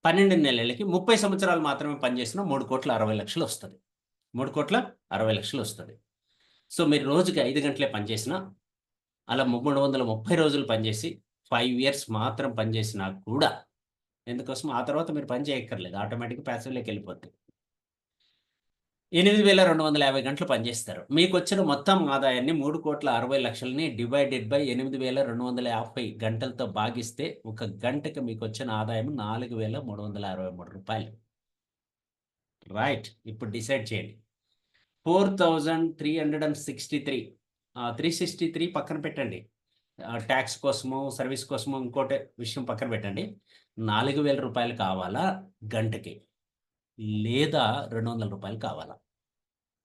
12 నెలలకి 30 సంవత్సరాలు మాత్రమే పనిచేసిన 3,60,00,000 వస్తుంది. 3,60,00,000 వస్తుంది. సో మీరు రోజుకి 5 గంటలే పనిచేసినా, అలా 330 రోజులు పనిచేసి 5 ఇయర్స్ మాత్రం పనిచేసినా కూడా ఎందుకోసం ఆ తర్వాత మీరు పని చేయక్కర్లేదు. ఆటోమేటిక్‌గా ప్యాసివ్‌లోకి వెళ్ళిపోద్ది. 8,250 గంటలు పనిచేస్తారు. మీకొచ్చిన మొత్తం ఆదాయాన్ని 3,60,00,000ని డివైడెడ్ బై 8,250 గంటలతో భాగిస్తే ఒక గంటకి మీకొచ్చిన ఆదాయం రూ. 4,363. రైట్. ఇప్పుడు డిసైడ్ చేయండి. 4,363 363 పక్కన పెట్టండి. టాక్స్ కోసమో, సర్వీస్ కోసమో ఇంకోటి విషయం పక్కన పెట్టండి. రూ. 4,000 కావాలా గంటకి? లేదా రూ. 200 కావాలా?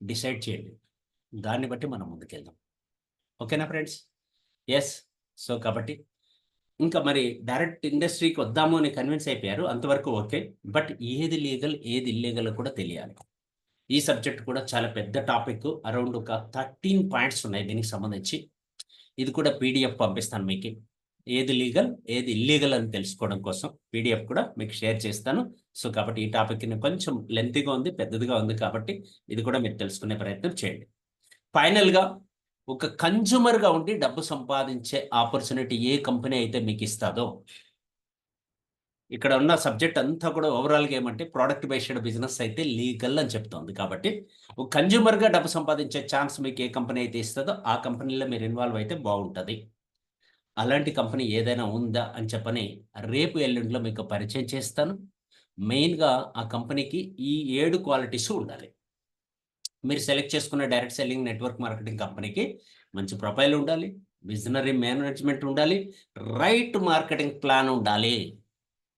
డిసైడ్ చేయండి. దాన్ని బట్టి మనం ముందుకెళ్దాం. ఓకేనా ఫ్రెండ్స్? యెస్. సో కాబట్టి ఇంకా మరి డైరెక్ట్ ఇండస్ట్రీకి వద్దాము అని కన్విన్స్ అయిపోయారు. అంతవరకు ఓకే. బట్ ఏది లీగల్, ఏది ఇల్లీగల్ కూడా తెలియాలి. ఈ సబ్జెక్ట్ కూడా చాలా పెద్ద టాపిక్. అరౌండ్ ఒక 13 పాయింట్స్ ఉన్నాయి దీనికి సంబంధించి. ఇది కూడా పీడిఎఫ్ పంపిస్తాను మీకు. ఏది లీగల్, ఏది ఇల్లీగల్ అని తెలుసుకోవడం కోసం పీడిఎఫ్ కూడా మీకు షేర్ చేస్తాను. సో కాబట్టి ఈ టాపిక్‌ని కొంచెం లెంతీగా ఉంది, పెద్దదిగా ఉంది కాబట్టి ఇది కూడా మీరు తెలుసుకునే ప్రయత్నం చేయండి. ఫైనల్‌గా ఒక కన్జ్యూమర్‌గా ఉండి డబ్బు సంపాదించే ఆపర్చునిటీ ఏ కంపెనీ అయితే మీకు ఇస్తాదో, ఇక్కడ ఉన్న సబ్జెక్ట్ అంతా కూడా ఓవరాల్‌గా ఏమంటే ప్రొడక్ట్ బేస్డ్ బిజినెస్ అయితే లీగల్ అని చెప్తోంది. కాబట్టి ఒక కన్జ్యూమర్‌గా డబ్బు సంపాదించే ఛాన్స్ మీకు ఏ కంపెనీ అయితే ఇస్తదో ఆ కంపెనీలో మీరు ఇన్వాల్వ్ అయితే బావుంటది. అలాంటి కంపెనీ ఏదైనా ఉందా అని చెప్పని రేపు ఎల్లుండిలో మీకు పరిచయం చేస్తాను. మెయిన్‌గా ఆ కంపెనీకి ఈ 7 క్వాలిటీస్ ఉండాలి. మీరు సెలెక్ట్ చేసుకున్న డైరెక్ట్ సెల్లింగ్ నెట్వర్క్ మార్కెటింగ్ కంపెనీకి మంచి ప్రొఫైల్ ఉండాలి. విజనరీ మేనేజ్మెంట్ ఉండాలి. రైట్ మార్కెటింగ్ ప్లాన్ ఉండాలి.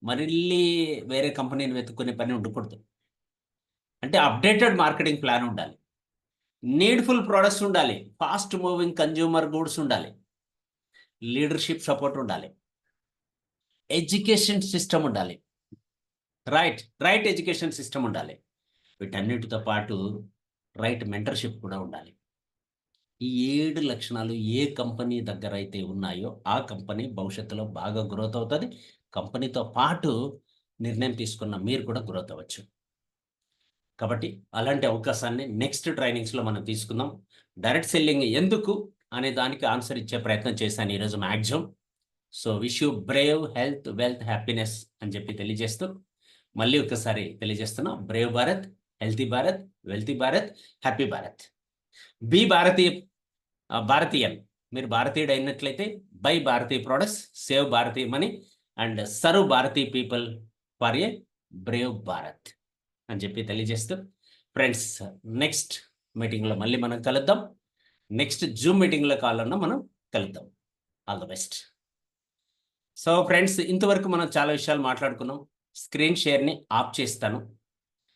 మరిళ్ళీ వేరే కంపెనీని వెతుక్కునే పని ఉండకూడదు. అంటే అప్డేటెడ్ మార్కెటింగ్ ప్లాన్ ఉండాలి. నీడ్‌ఫుల్ ప్రొడక్ట్స్ ఉండాలి. ఫాస్ట్ మూవింగ్ కన్జ్యూమర్ గూడ్స్ ఉండాలి. లీడర్‌షిప్ సపోర్ట్ ఉండాలి. ఎడ్యుకేషన్ సిస్టమ్ ఉండాలి. రైట్ ఎడ్యుకేషన్ సిస్టమ్ ఉండాలి. వీటన్నిటితో పాటు రైట్ మెంటర్‌షిప్ కూడా ఉండాలి. ఈ 7 లక్షణాలు ఏ కంపెనీ దగ్గర అయితే ఉన్నాయో, ఆ కంపెనీ భవిష్యత్తులో బాగా గ్రోత్ అవుతది. కంపెనీతో పాటు నిర్ణయం తీసుకున్న మీరు కూడా గ్రోత్ అవ్వచ్చు. కాబట్టి అలాంటి అవకాశాన్ని నెక్స్ట్ ట్రైనింగ్స్‌లో మనం తీసుకుందాం. డైరెక్ట్ సెల్లింగ్ ఎందుకు అనే దానికి ఆన్సర్ ఇచ్చే ప్రయత్నం చేశాను ఈరోజు maximum. So wish you brave, health, wealth, happiness అని చెప్పి తెలియజేస్తూ, మళ్ళీ ఒకసారి తెలియజేస్తున్నా. Brave Bharat, healthy Bharat, wealthy Bharat, happy Bharat. Be Bharatiyan. మీరు భారతీయుడు అయినట్లయితే buy Bharatiya products, save Bharatiya money and serve Bharatiya people for a brave Bharat అని చెప్పి తెలియజేస్తూ, ఫ్రెండ్స్ నెక్స్ట్ మీటింగ్‌లో మళ్ళీ మనం కలుద్దాం. నెక్స్ట్ జూమ్ మీటింగ్‌లో కావాలన్నా మనం కలుద్దాం. All the best. So friends ఇంతవరకు మనం చాలా విషయాలు మాట్లాడుకున్నాం. స్క్రీన్ షేర్‌ని ఆఫ్ చేస్తాను.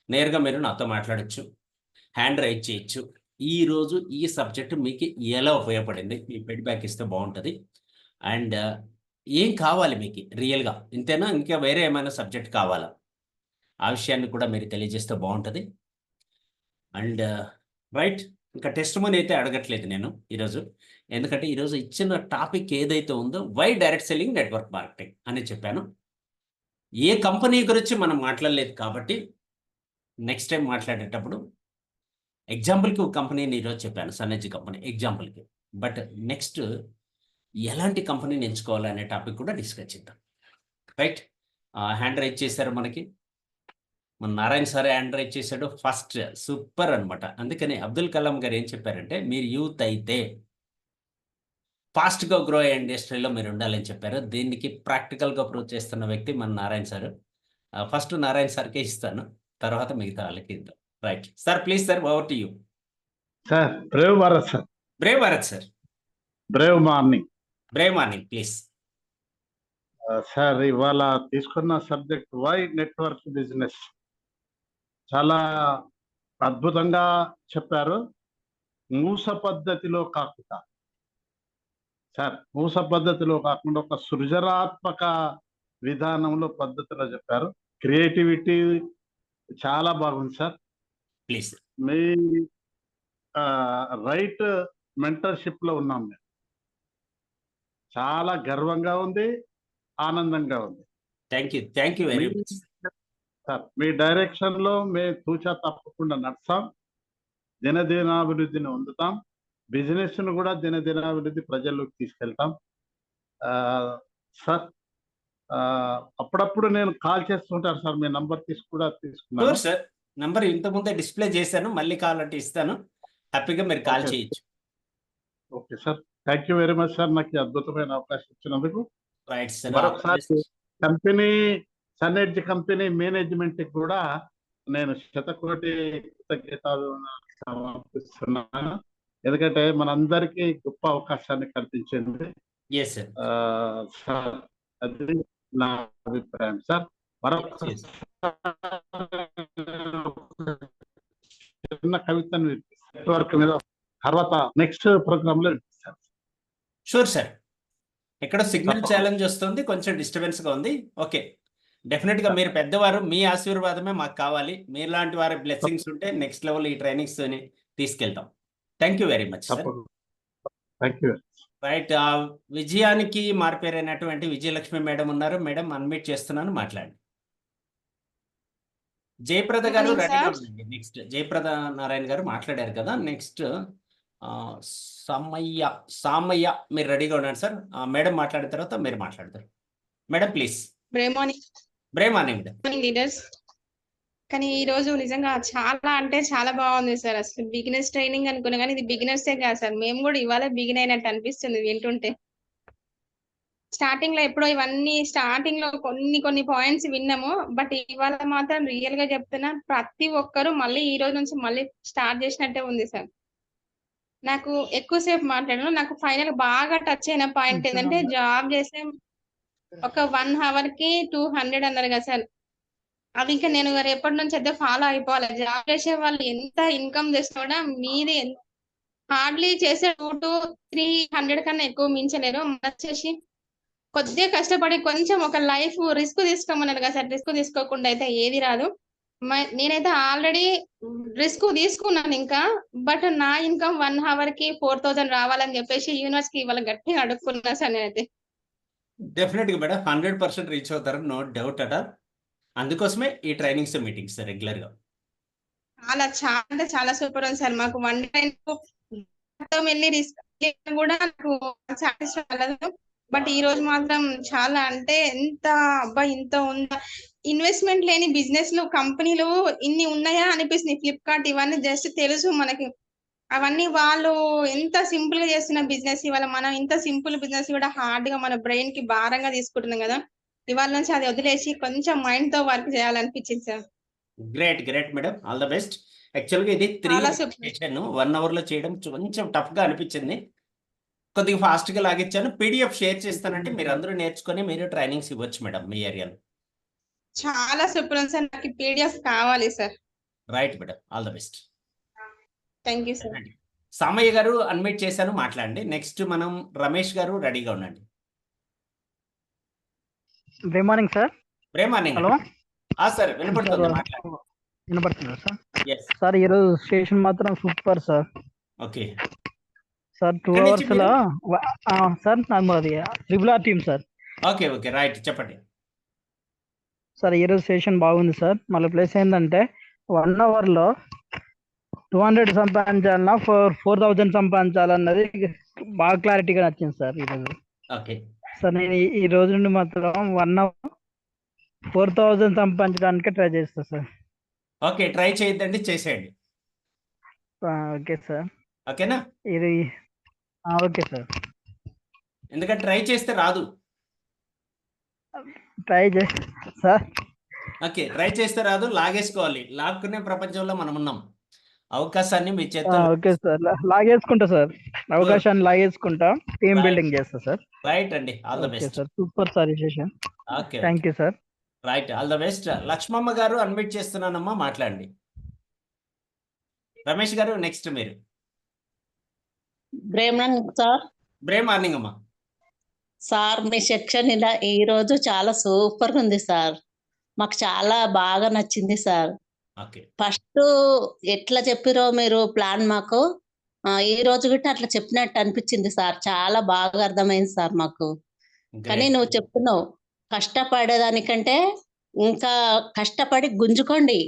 నేరుగా మీరు నాతో మాట్లాడొచ్చు. హ్యాండ్ రైజ్ చేయొచ్చు. ఈరోజు ఈ సబ్జెక్ట్ మీకు ఎలా ఉపయోగపడింది? మీ ఫీడ్‌బ్యాక్ ఇస్తే బావుంటది. అండ్ ఏం కావాలి మీకు రియల్‌గా? ఇంతేనా? ఇంకా వేరే ఏమైనా సబ్జెక్ట్ కావాలా? ఆ విషయాన్ని కూడా మీరు తెలియజేస్తే బావుంటది. And right. ఇంకా టెస్టిమనీ అయితే అడగట్లేదు నేను ఈరోజు. ఎందుకంటే ఈరోజు ఇచ్చిన టాపిక్ ఏదైతే ఉందో why direct selling network marketing అని చెప్పాను. ఏ కంపెనీ గురించి మనం మాట్లాడలేదు కాబట్టి నెక్స్ట్ టైమ్ మాట్లాడేటప్పుడు ఎగ్జాంపుల్‌కి ఒక కంపెనీని ఈరోజు చెప్పాను. సన్నెజీ కంపెనీ ఎగ్జాంపుల్‌కి. బట్ నెక్స్ట్ ఎలాంటి కంపెనీని ఎంచుకోవాలి అనే టాపిక్ కూడా డిస్కస్ చేద్దాం. రైట్. హ్యాండ్ రైజ్ చేశారు మనకి. మన నారాయణ సారే హ్యాండ్ రైజ్ చేశాడు. ఫస్ట్ సూపర్ అనమాట. అందుకని అబ్దుల్ కలాం గారు ఏం చెప్పారంటే, మీరు యూత్ అయితే ఫాస్ట్‌గా గ్రో అయ్యే ఇండస్ట్రీలో మీరు ఉండాలని చెప్పారు. దీనికి ప్రాక్టికల్‌గా ప్రూవ్ చేస్తున్న వ్యక్తి మన నారాయణ సారు. ఫస్ట్ నారాయణ సార్‌కే ఇస్తాను. తర్వాత మిగతా వాళ్ళకి ఇద్దాం. Right. Sir please sir over to you. Sir Brave Bharat sir. Brave Bharat sir. Brave morning. Brave morning please. Sir ఇవాళ తీసుకున్న సబ్జెక్ట్ వై నెట్వర్క్ బిజినెస్ చాలా అద్భుతంగా చెప్పారు. మూస పద్ధతిలో కాకుండా ఒక సృజనాత్మక విధానంలో పద్ధతిలో చెప్పారు. క్రియేటివిటీ చాలా బాగుంది sir. Please. Me right mentorship లో ఉన్నాం మేము. చాలా గర్వంగా ఉంది, ఆనందంగా ఉంది. Thank you very much. Sir me direction లో మేము తూచా తప్పకుండా నడుస్తాం, దినదినాభివృద్ధిని పొందుతాం, బిజినెస్ ను కూడా దినదినాభివృద్ధి ప్రజల్లోకి తీసుకెళ్తాం. ఆ, సార్ అప్పుడప్పుడు నేను కాల్ చేస్తుంటాను సార్, మీ నంబర్ కూడా తీసుకున్నాను. షూర్ సార్, నంబర్ ఇంతకుముందే డిస్ప్లే చేశాను, మళ్ళీ కావాలంటే ఇస్తాను, హ్యాపీగా మీరు కాల్ ఓకే. చేయొచ్చు. Okay sir, thank you very much sir, నాకు ఈ అద్భుతమైన అవకాశం ఇచ్చినందుకు. రైట్ సార్, మరొకసారి కంపెనీ సన్-ఎడ్జ్ కంపెనీ మేనేజ్మెంట్ కూడా నేను శతకోటి కృతజ్ఞతలు సమర్పిస్తున్నాను. ఎందుకంటే మనందరికీ గొప్ప అవకాశాన్ని కల్పించింది. Yes sir. సార్ అది నా అభిప్రాయం సార్. మరొక Yes. చిన్న కవితను నెట్వర్క్ మీద తర్వాత నెక్స్ట్ ప్రోగ్రామ్ లో వినిపిస్తాను. షూర్ సార్, ఎక్కడో సిగ్నల్ తప్పకుండా. ఛాలెంజ్ వస్తుంది, కొంచెం డిస్టర్బెన్స్ గా ఉంది. ఓకే, డెఫినెట్ గా మీరు పెద్దవారు, మీ ఆశీర్వాదమే మాకు కావాలి. మీలాంటి వారి బ్లెస్సింగ్స్ ఉంటే నెక్స్ట్ లెవెల్ ఈ ట్రైనింగ్స్ ని తీసుకెళ్తాం. Thank you very much sir. తప్పకుండా. Thank you. రైట్, విజయానికి మారిపోయినటువంటి విజయలక్ష్మి మేడం ఉన్నారు. మేడం అన్మ్యూట్ చేస్తున్నాను, మాట్లాడండి. జయప్రద గారు Morning, రెడీగా sir. ఉండండి. నెక్స్ట్ జయప్రద నారాయణ గారు మాట్లాడారు కదా, నెక్స్ట్ సామయ్య మీరు రెడీగా ఉండండి సార్. మేడం మాట్లాడిన తర్వాత మీరు మాట్లాడతారు. Madam please. Brave morning madam. Morning leaders. కానీ ఈ రోజు నిజంగా చాలా అంటే చాలా బాగుంది సార్. అసలు బిగినర్స్ ట్రైనింగ్ అనుకున్నా కానీ ఇది బిగినర్సే కాదు సార్. మేము కూడా ఇవాళ బిగిన్ అయినట్టు అనిపిస్తుంది వింటుంటే. స్టార్టింగ్ లో ఎప్పుడో ఇవన్నీ స్టార్టింగ్ లో కొన్ని పాయింట్స్ విన్నాము, బట్ ఇవాళ మాత్రం రియల్ గా చెప్తున్నా, ప్రతి ఒక్కరు మళ్ళీ ఈ రోజు నుంచి మళ్ళీ స్టార్ట్ చేసినట్టే ఉంది సార్. నాకు ఎక్కువసేపు మాట్లాడను, నాకు ఫైనల్ బాగా టచ్ అయిన పాయింట్ ఏంటంటే, జాబ్ చేసే ఒక 1 hour కి 200 అన్నారు కదా సార్. అది ఇంకా నేను రేపటి నుంచి అయితే ఫాలో అయిపోవాలి. జాబ్ చేసే వాళ్ళు ఎంత ఇన్కమ్ చేసినా కూడా మీది హార్డ్లీ చేసే 2 to 300 కన్నా ఎక్కువ మించలేరు. వచ్చేసి కొద్దిగా కష్టపడి కొంచెం ఒక లైఫ్ రిస్క్ తీసుకోమన్నారు కదా సార్. రిస్క్ తీసుకోకుండా అయితే ఏది రాదు. నేనైతే ఆల్రెడీ రిస్క్ తీసుకున్నాను ఇంకా, బట్ నా ఇన్కమ్ 1 hour కి 4000 రావాలని చెప్పేసి యూనివర్స్ కి ఇవాళ గట్టిగా అడుక్కున్నా సార్ నేనైతే. డెఫినెట్ గా మేడం 100% రీచ్ అవుతారు, నో డౌట్ అట. అందుకోసమే ఈ ట్రైనింగ్స్ మీటింగ్స్ రెగ్యులర్ గా. చాలా అంటే చాలా సూపర్ ఉంది సార్. మాకు 1 టైం వెళ్ళి రిస్క్ కూడా నాకు సాటిస్ఫై అవ్వలేదు, బట్ ఈ రోజు మాత్రం చాలా అంటే ఇంత ఉందా, ఇన్వెస్ట్మెంట్ లేని బిజినెస్ లు కంపెనీలు ఇన్ని ఉన్నాయా అనిపిస్తుంది. ఫ్లిప్కార్ట్ ఇవన్నీ జస్ట్ తెలుసు మనకి, అవన్నీ వాళ్ళు ఎంత సింపుల్ గా చేస్తున్న బిజినెస్. ఇవాళ మనం ఇంత సింపుల్ బిజినెస్ కూడా హార్డ్ గా మన బ్రెయిన్ కి భారంగా తీసుకుంటున్నాం కదా. ఇవాళ నుంచి అది వదిలేసి కొంచెం మైండ్ తో వర్క్ చేయాలనిపించింది sir. Great great madam, all the best. Actually ఇది 3 చాలా hours super. చేశాను, 1 hour లో చేయడం కొంచెం టఫ్ గా అనిపించింది. కొద్దిగా ఫాస్ట్ గా లాగిచ్చాను. పీడిఎఫ్ షేర్ చేస్తానంటే మీరు అందరూ నేర్చుకొని మీరు ట్రైనింగ్స్ ఇవ్వచ్చు మేడం మీ ఏరియాలో. చాలా సూపర్ ఉంది సార్. నాకు పీడిఎఫ్ కావాలి sir. Right madam, all the best. Thank you sir. Samayya గారు అన్మ్యూట్ చేశాను, మాట్లాడండి. నెక్స్ట్ మనం రమేష్ గారు రెడీగా ఉండండి. Good morning sir. Morning. Hello sir వినపడుతుంది, మాట్లాడండి. వినపడుతుందా సార్? ఎస్ సార్ ఈరోజు స్టేషన్ మాత్రం సూపర్ సార్. ఓకే సార్ 2 ఎక్కడి నుంచి hours సార్ మాది RRR team sir. Okay okay right, చెప్పండి. సార్ ఈరోజు స్టేషన్ బాగుంది సార్. మళ్ళీ ప్లేస్ ఏంటంటే 1 hour లో 200 సంపాదించాలన్నా 4000 సంపాదించాలన్నది బాగా క్లారిటీగా నచ్చింది సార్ ఈరోజు. ఓకే సార్ నేను ఈ రోజు నుండి మాత్రం 1 hour 4000 సంపాదించడానికి ట్రై చేస్తా సార్. ఓకే, ట్రై చేయొద్దండి, చేసేయండి. Okay sir. ఓకేనా? ఇది ఓకే సార్. ఎందుకంటే ట్రై చేస్తే రాదు. Try sir. ఓకే, ట్రై చేస్తే రాదు, లాగేసుకోవాలి. లాక్కునే ప్రపంచంలో మనం ఉన్నాం. అవకాశాన్ని మీ చేతుల్లో. ఓకే సార్, లాగేసుకుంటా సార్. అవకాశాన్ని లాగేసుకుంటా, టీమ్ బిల్డింగ్ చేస్తా సార్. రైట్ అండి, all the okay best. Sir, super sir ఈ session. Okay, thank you sir. Right, all the best. లక్ష్మమ్మ గారు అన్మ్యూట్ చేస్తున్నానమ్మా, మాట్లాడండి. రమేష్ గారు నెక్స్ట్ మీరు. మార్నింగ్ అమ్మా. సార్ మీ సెక్షన్ ఇలా ఈ రోజు చాలా సూపర్ గా ఉంది సార్. మాకు చాలా బాగా నచ్చింది సార్. ఓకే, ఫస్ట్ ఎట్లా చెప్పిరో మీరు ప్లాన్ మాకు ఈ రోజు గిట్ట అట్లా చెప్పినట్టు అనిపించింది సార్. చాలా బాగా అర్థమైంది సార్ మాకు. కానీ నువ్వు చెప్తున్నావు కష్టపడేదానికంటే ఇంకా కష్టపడి గుంజుకొని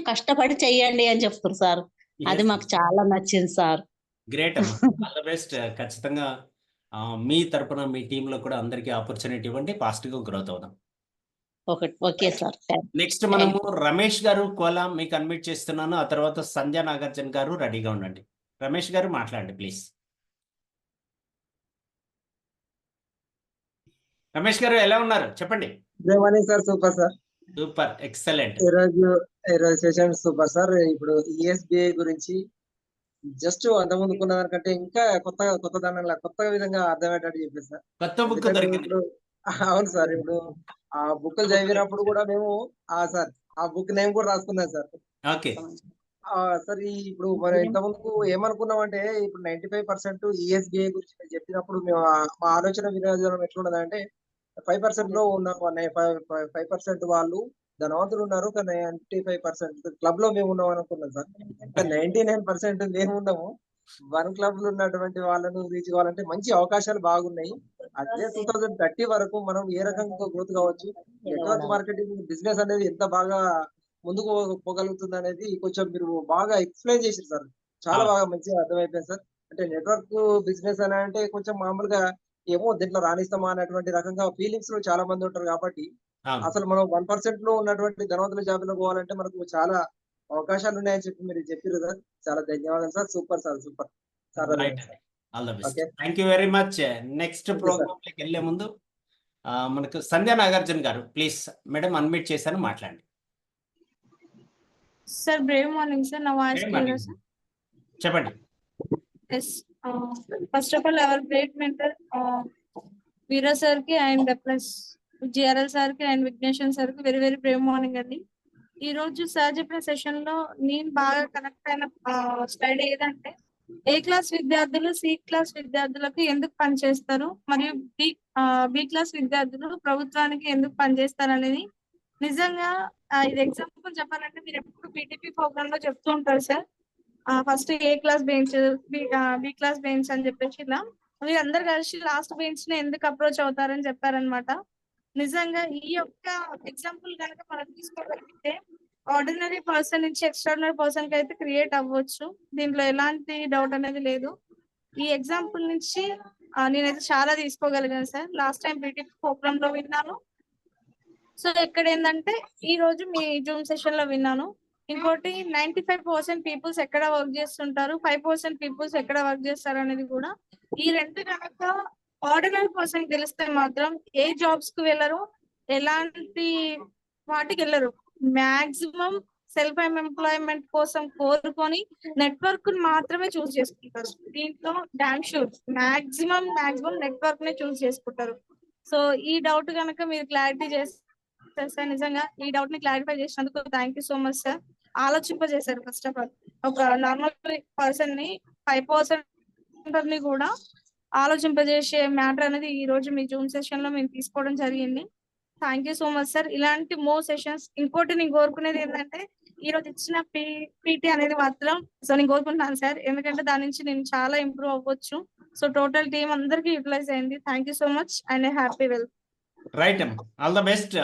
కష్టపడి చెయ్యండి అని చెప్తారు సార్. అది మాకు చాలా నచ్చింది సార్. గ్రేట్ అమ్మా, ఆల్ ద బెస్ట్. ఖచ్చితంగా మీ తరపున మీ టీంలో కూడా అందరికీ ఆపర్చునిటీ ఇవ్వండి, పాజిటివ్గా గ్రోత్ అవుదాం. Okay sir. నెక్స్ట్ మనము రమేష్ గారు కోలా మీకు అన్మిట్ చేస్తున్నాను. ఆ తర్వాత సంధ్య నాగార్జున గారు రెడీగా ఉండండి. రమేష్ గారు మాట్లాడండి ప్లీజ్. రమేష్ గారు ఎలా ఉన్నారు చెప్పండి. Good morning sir. Super sir. Super, excellent. ఈరోజు సెషన్ సూపర్ సార్. ఇప్పుడు ఈఎస్బిఐ గురించి జస్ట్ అంతకుముందుకున్న దానికంటే ఇంకా కొత్త దానిలా కొత్త విధంగా అర్థమయ్యేటట్టు చెప్పారు సార్. కొత్త బుక్ ఎందుకంటే దొరికింది. ఇప్పుడు అవును సార్. ఇప్పుడు ఆ బుక్లు చదివినప్పుడు కూడా మేము సార్ ఆ బుక్ నేమ్ కూడా రాసుకున్నాం సార్. ఓకే సార్ ఇప్పుడు మనం ఇంతకుముందు ఏమనుకున్నామంటే ఇప్పుడు 95% ఈఎస్బిఐ గురించి మీరు చెప్పినప్పుడు మేము మా ఆలోచన విధానం ఎట్లున్నదంటే 5% లో ఉన్న 5% వాళ్ళు ధనవంతులు ఉన్నారు, కానీ 95% క్లబ్ లో మేము ఉన్నాం అనుకున్నాం సార్. 99% మేము ఉన్నాము. 1 క్లబ్ లో ఉన్నటువంటి వాళ్ళను రీచ్ కావాలంటే మంచి అవకాశాలు బాగున్నాయి. అదే 2030 వరకు మనం ఏ రకంగా గ్రోత్ కావచ్చు, నెట్వర్క్ మార్కెటింగ్ బిజినెస్ అనేది ఎంత బాగా ముందుకు పోగలుగుతుంది అనేది కొంచెం మీరు బాగా ఎక్స్ప్లెయిన్ చేశారు సార్. చాలా బాగా మంచిగా అర్థమైపోయింది సార్. అంటే నెట్వర్క్ బిజినెస్ అని అంటే కొంచెం మామూలుగా ఏమో దీంట్లో రాణిస్తామా అనేటువంటి రకంగా ఫీలింగ్స్ లో చాలా మంది ఉంటారు. కాబట్టి అసలు మనం 1% లో ఉన్నటువంటి ధనవంతుల జాబితాలో పోవాలంటే మనకు చాలా అవకాశాలు ఉన్నాయని చెప్పి మీరు చెప్పారు సార్. చాలా ధన్యవాదాలు sir. Super sir. Super sir. All the best. Okay. Thank you very much. Next Thank you, program లోకి వెళ్లే ముందు మనకు సంధ్య నాగార్జున గారు ప్లీజ్ మేడం అన్మిట్ చేశాను, మాట్లాడండి. Sir brave morning sir. నా వాయిస్ క్లియర్ సార్? చెప్పండి. Yes. First of all our great mentor Veera sir కి అండ్ ప్లస్ జిఆర్ఎల్ సార్ కి అండ్ విఘ్నేశ్వర్ సార్ కి వెరీ వెరీ బ్రేవ్ మార్నింగ్ అండి. ఈ రోజు సార్ చెప్పిన సెషన్ లో నేను బాగా కనెక్ట్ అయిన స్లైడ్ ఏదంటే ఏ క్లాస్ విద్యార్థులు సి క్లాస్ విద్యార్థులకు ఎందుకు పనిచేస్తారు మరియు బి క్లాస్ విద్యార్థులు ప్రభుత్వానికి ఎందుకు పనిచేస్తారు అనేది. నిజంగా ఇది ఎగ్జాంపుల్ చెప్పాలంటే మీరు ఎప్పుడు పీటీపీ ప్రోగ్రామ్ లో చెప్తూ ఉంటారు sir. First A class bench, B class bench అని చెప్పేసి ఇలా మీరు అందరు కలిసి లాస్ట్ బెంచ్ ని ఎందుకు అప్రోచ్ అవుతారని చెప్పారనమాట. నిజంగా ఈ యొక్క ఎగ్జాంపుల్ కనుక మనం తీసుకోగలిగితే ఆర్డినరీ పర్సన్ నుంచి ఎక్స్ట్రాడినరీ పర్సన్ కి అయితే క్రియేట్ అవ్వచ్చు. దీంట్లో ఎలాంటి డౌట్ అనేది లేదు. ఈ ఎగ్జాంపుల్ నుంచి నేనైతే చాలా తీసుకోగలిగాను sir. Last time PTP program లో విన్నాను. సో ఇక్కడ ఏంటంటే ఈ రోజు మీ జూమ్ సెషన్ లో విన్నాను. ఇంకోటి 95% పీపుల్స్ ఎక్కడ వర్క్ చేస్తుంటారు, 5% పీపుల్స్ ఎక్కడ వర్క్ చేస్తారు అనేది కూడా ఈ రెండు కనుక ఆర్డినరీ పర్సన్ తెలిస్తే మాత్రం ఏ జాబ్స్ కు వెళ్ళరు, ఎలాంటి వాటికి వెళ్ళరు. మాక్సిమం సెల్ఫ్ ఎంప్లాయ్మెంట్ కోసం కోరుకొని నెట్వర్క్ మాత్రమే చూస్ చేసుకుంటారు. దీంట్లో డామ్ షూర్ మాక్సిమం నెట్వర్క్ నే చూస్ చేసుకుంటారు. సో ఈ డౌట్ కనుక మీరు క్లారిటీ చేస్తే సార్, నిజంగా ఈ డౌట్ ని క్లారిఫై చేసినందుకు thank you so much sir. ఆలోచింపజేశారు. ఫస్ట్ ఆఫ్ ఆల్ ఒక నార్మల్ పర్సన్ ని 5% ని కూడా ఆలోచింపజేసే మ్యాటర్ అనేది ఈ రోజు మీ జూమ్ సెషన్ లో మేము తీసుకోవడం జరిగింది. Thank you so much sir. ఇలాంటి మోర్ సెషన్స్. ఇంకోటి నేను కోరుకునేది ఏంటంటే ఈ రోజు ఇచ్చిన పీటీ అనేది మాత్రం నేను కోరుకుంటున్నాను సార్. ఎందుకంటే దాని నుంచి నేను చాలా ఇంప్రూవ్ అవ్వచ్చు. సో టోటల్ టీమ్ అందరికి యూటిలైజ్ అయింది. Thank you so much and happy well. Right అమ్మ, ఆల్ ద బెస్ట్.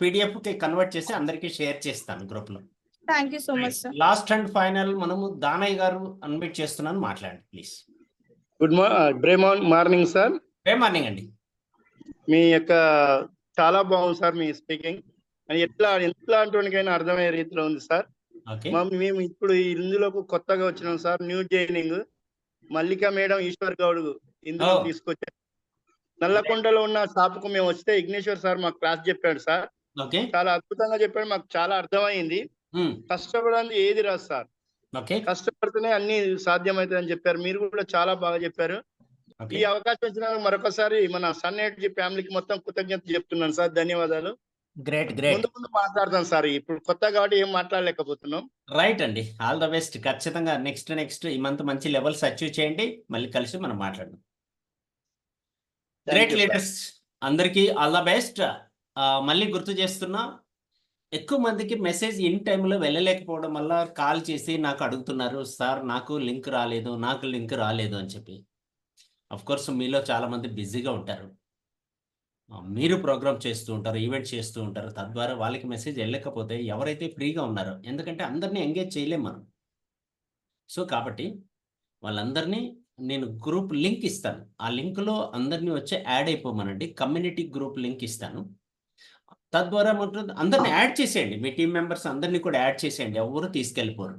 పీడిఎఫ్ కి కన్వర్ట్ చేసి అందరికి షేర్ చేస్తాను గ్రూప్ లో. Thank you so much sir. Last and final మనము దానయ్య గారు అన్మిట్ చేస్తున్నాను, మాట్లాడండి please. Brave morning sir. Brave morning అండి. మీ యొక్క చాలా బాగుంది సార్ మీ స్పీకింగ్. ఎట్లాంటికైనా అర్థమయ్యే రీతిలో ఉంది సార్. మేము ఇప్పుడు ఇందులోకి కొత్తగా వచ్చినాం సార్. న్యూ జైనింగ్ మల్లిక మేడం, ఈశ్వర్ గౌడ్ ఇందులో తీసుకొచ్చారు. నల్లకొండలో ఉన్న షాపుకు మేము వస్తే విఘ్నేశ్వర్ సార్ మాకు క్లాస్ చెప్పాడు సార్. చాలా అద్భుతంగా చెప్పాడు, మాకు చాలా అర్థమైంది. కష్టపడాలి ఏది రాదు సార్, కష్టపడితేనే అన్ని సాధ్యమవుతుంది అని చెప్పారు. మీరు కూడా చాలా బాగా చెప్పారు. ఈ అవకాశం ఇచ్చినందుకు మరొకసారి మన సన్ ఎనర్జీ ఫ్యామిలీకి మొత్తం కృతజ్ఞత చెప్తున్నాను సార్. ధన్యవాదాలు. గ్రేట్ ముందు మాట్లాడతాం సార్. ఇప్పుడు కొత్త కాబట్టి ఏం మాట్లాడలేకపోతున్నాం. రైట్ అండి, ఆల్ ద బెస్ట్. ఖచ్చితంగా నెక్స్ట్ ఈ మంత్ మంచి లెవెల్స్ అచీవ్ చేయండి. మళ్ళీ కలిసి మనం మాట్లాడదాం. గ్రేట్ లీడర్స్ అందరికీ ఆల్ ద బెస్ట్. మళ్ళీ గుర్తు చేస్తున్నా, ఎక్కువ మందికి మెసేజ్ ఇన్ టైంలో వెళ్ళలేకపోవడం వల్ల కాల్ చేసి నాకు అడుగుతున్నారు, సార్ నాకు లింక్ రాలేదు అని చెప్పి. అఫ్ కోర్స్ మీలో చాలా మంది బిజీగా ఉంటారు. మీరు ప్రోగ్రామ్ చేస్తూ ఉంటారు, ఈవెంట్ చేస్తూ ఉంటారు. తద్వారా వాళ్ళకి మెసేజ్ వెళ్ళకపోతే ఎవరైతే ఫ్రీగా ఉన్నారో, ఎందుకంటే అందరినీ ఎంగేజ్ చేయలేం మనం. సో కాబట్టి వాళ్ళందరినీ నేను గ్రూప్ లింక్ ఇస్తాను. ఆ లింక్లో అందరినీ వచ్చి యాడ్ అయిపోమనండి. కమ్యూనిటీ గ్రూప్ లింక్ ఇస్తాను. తద్వారా మొత్తం అందరిని యాడ్ చేసేయండి. మీ టీం మెంబర్స్ అందరినీ కూడా యాడ్ చేసేయండి. ఎవరు తీసుకెళ్ళిపోరు.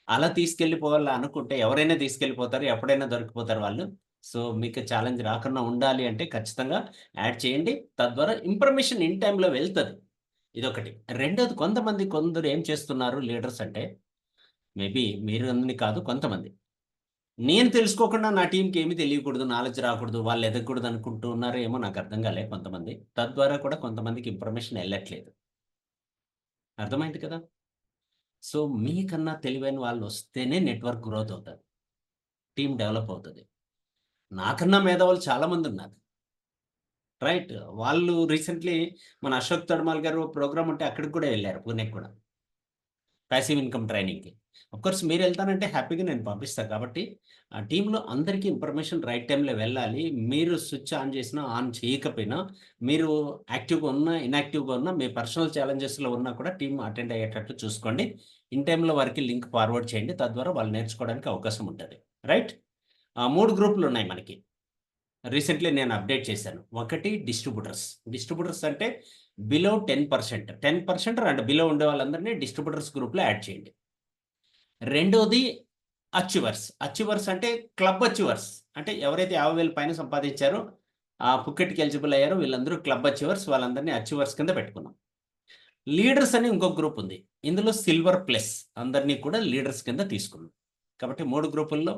అలా తీసుకెళ్ళిపోవాలా అనుకుంటే ఎవరైనా తీసుకెళ్ళిపోతారు, ఎప్పుడైనా దొరికిపోతారు వాళ్ళు. సో మీకు ఛాలెంజ్ రాకుండా ఉండాలి అంటే ఖచ్చితంగా యాడ్ చేయండి. తద్వారా ఇన్ఫర్మేషన్ ఇన్ టైంలో వెళ్తుంది. ఇదొకటి. రెండోది, కొందరు ఏం చేస్తున్నారు లీడర్స్ అంటే, మేబీ మీరు అందరినీ కాదు, కొంతమంది నేను తెలుసుకోకుండా నా టీంకి ఏమీ తెలియకూడదు, నాలెడ్జ్ రాకూడదు, వాళ్ళు ఎదగకూడదు అనుకుంటూ ఉన్నారో ఏమో నాకు అర్థం కాలే కొంతమంది. తద్వారా కూడా కొంతమందికి ఇన్ఫర్మేషన్ వెళ్ళట్లేదు. అర్థమైంది కదా? సో మీకన్నా తెలివైన వాళ్ళు వస్తేనే నెట్వర్క్ గ్రోత్ అవుతుంది, టీం డెవలప్ అవుతుంది. నాకన్నా మేధావులు చాలామంది ఉన్నారు, రైట్? వాళ్ళు రీసెంట్లీ మన అశోక్ తడ్మాల్ గారు ప్రోగ్రామ్ ఉంటే అక్కడికి కూడా వెళ్ళారు, పూణేకి కూడా, ప్యాసివ్ ఇన్కమ్ ట్రైనింగ్కి. కోర్స్ మీరు వెళ్తానంటే హ్యాపీగా నేను పంపిస్తాను. కాబట్టి ఆ టీంలో అందరికీ ఇన్ఫర్మేషన్ రైట్ టైంలో వెళ్ళాలి. మీరు స్విచ్ ఆన్ చేసినా ఆన్ చేయకపోయినా, మీరు యాక్టివ్గా ఉన్నా ఇన్యాక్టివ్గా ఉన్నా, మీ పర్సనల్ ఛాలెంజెస్లో ఉన్నా కూడా టీం అటెండ్ అయ్యేటట్టు చూసుకోండి. ఇన్ టైంలో వారికి లింక్ ఫార్వర్డ్ చేయండి. తద్వారా వాళ్ళు నేర్చుకోవడానికి అవకాశం ఉంటుంది, రైట్? 3 గ్రూపులు ఉన్నాయి మనకి. రీసెంట్లీ నేను అప్డేట్ చేశాను. ఒకటి డిస్ట్రిబ్యూటర్స్ అంటే బిలో 10% అండ్ బిలో ఉండే వాళ్ళందరినీ డిస్ట్రిబ్యూటర్స్ గ్రూప్లో యాడ్ చేయండి. రెండోది అచీవర్స్ అంటే క్లబ్ అచీవర్స్, అంటే ఎవరైతే 50,000 పైన సంపాదించారో, పుక్కెట్కి ఎలిజిబుల్ అయ్యారో వీళ్ళందరూ క్లబ్ అచీవర్స్, వాళ్ళందరినీ అచీవర్స్ కింద పెట్టుకున్నాం. లీడర్స్ అని ఇంకొక గ్రూప్ ఉంది. ఇందులో సిల్వర్ ప్లస్ అందరినీ కూడా లీడర్స్ కింద తీసుకున్నాం. కాబట్టి 3 గ్రూపుల్లో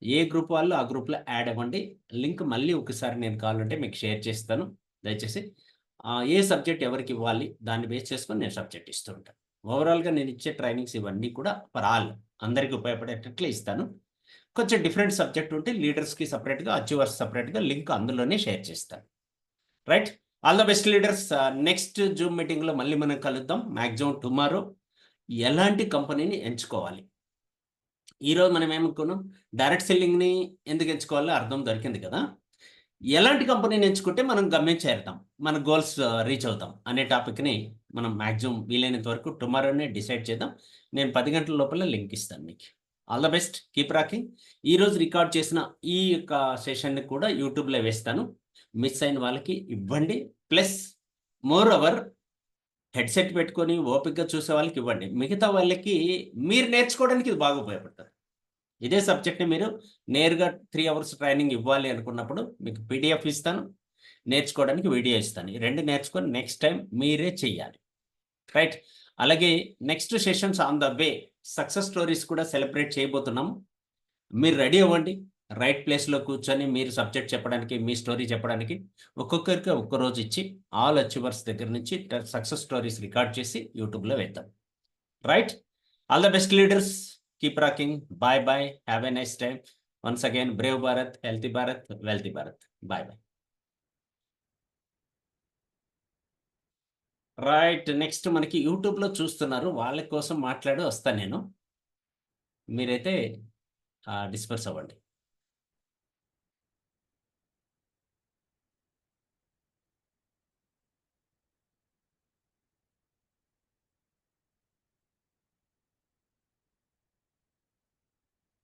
ఏ గ్రూప్ వాళ్ళు ఆ గ్రూప్లో యాడ్ అవ్వండి. లింక్ మళ్ళీ ఒకసారి నేను కావాలంటే మీకు షేర్ చేస్తాను. దయచేసి ఏ సబ్జెక్ట్ ఎవరికి ఇవ్వాలి దాన్ని బేస్ చేసుకొని నేను సబ్జెక్ట్ ఇస్తూ ఉంటాను. ఓవరాల్గా నేను ఇచ్చే ట్రైనింగ్స్ ఇవన్నీ కూడా ఫర్ ఆల్, అందరికీ ఉపయోగపడేటట్లే ఇస్తాను. కొంచెం డిఫరెంట్ సబ్జెక్ట్ ఉంటే లీడర్స్కి సపరేట్గా, అచీవర్స్ సపరేట్గా లింక్ అందులోనే షేర్ చేస్తాను, right? All the best leaders. Next Zoom మీటింగ్లో మళ్ళీ మనం కలుద్దాం. మ్యాక్సిమం టుమారో ఎలాంటి కంపెనీని ఎంచుకోవాలి. ఈరోజు మనం ఏమనుకున్నాం, డైరెక్ట్ సెల్లింగ్ని ఎందుకు ఎంచుకోవాలో అర్థం దొరికింది కదా. ఎలాంటి కంపెనీని ఎంచుకుంటే మనం గమ్యం చేరుతాం, మన గోల్స్ రీచ్ అవుతాం అనే టాపిక్ని మనం మ్యాక్సిమం వీలైనంత వరకు టుమారోనే డిసైడ్ చేద్దాం. నేను 10 గంటల లోపల లింక్ ఇస్తాను మీకు. All the best, keep rocking. ఈరోజు రికార్డ్ చేసిన ఈ యొక్క సెషన్ని కూడా యూట్యూబ్లో వేస్తాను. మిస్ అయిన వాళ్ళకి ఇవ్వండి. ప్లస్ మోర్ ఓవర్ హెడ్సెట్ పెట్టుకొని ఓపికగా చూసే వాళ్ళకి ఇవ్వండి. మిగతా వాళ్ళకి మీరు నేర్చుకోవడానికి ఇది బాగా ఉపయోగపడుతుంది. ఇదే సబ్జెక్ట్ని మీరు నేరుగా 3 అవర్స్ ట్రైనింగ్ ఇవ్వాలి అనుకున్నప్పుడు మీకు పీడిఎఫ్ ఇస్తాను, నేర్చుకోవడానికి వీడియో ఇస్తాను. ఈ 2 నేర్చుకొని నెక్స్ట్ టైం మీరే చెయ్యాలి, రైట్? అలాగే next sessions on the way, success stories కూడా సెలబ్రేట్ చేయబోతున్నాము. మీరు రెడీ అవ్వండి. రైట్ ప్లేస్లో కూర్చొని మీరు సబ్జెక్ట్ చెప్పడానికి, మీ స్టోరీ చెప్పడానికి ఒక్కొక్కరికి ఒక్క రోజు ఇచ్చి ఆల్ అచీవర్స్ దగ్గర నుంచి సక్సెస్ స్టోరీస్ రికార్డ్ చేసి యూట్యూబ్లో వేద్దాం, right? All the best leaders, keep rocking. Bye. Have a nice time. Once again, brave Bharat, healthy Bharat, wealthy Bharat. Bye. Right. Next మనకి యూట్యూబ్లో చూస్తున్నారు, వాళ్ళ కోసం మాట్లాడి వస్తాను నేను. మీరైతే డిస్పర్స్ అవ్వండి.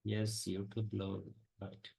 ఎస్, యూట్యూబ్లో రైట్.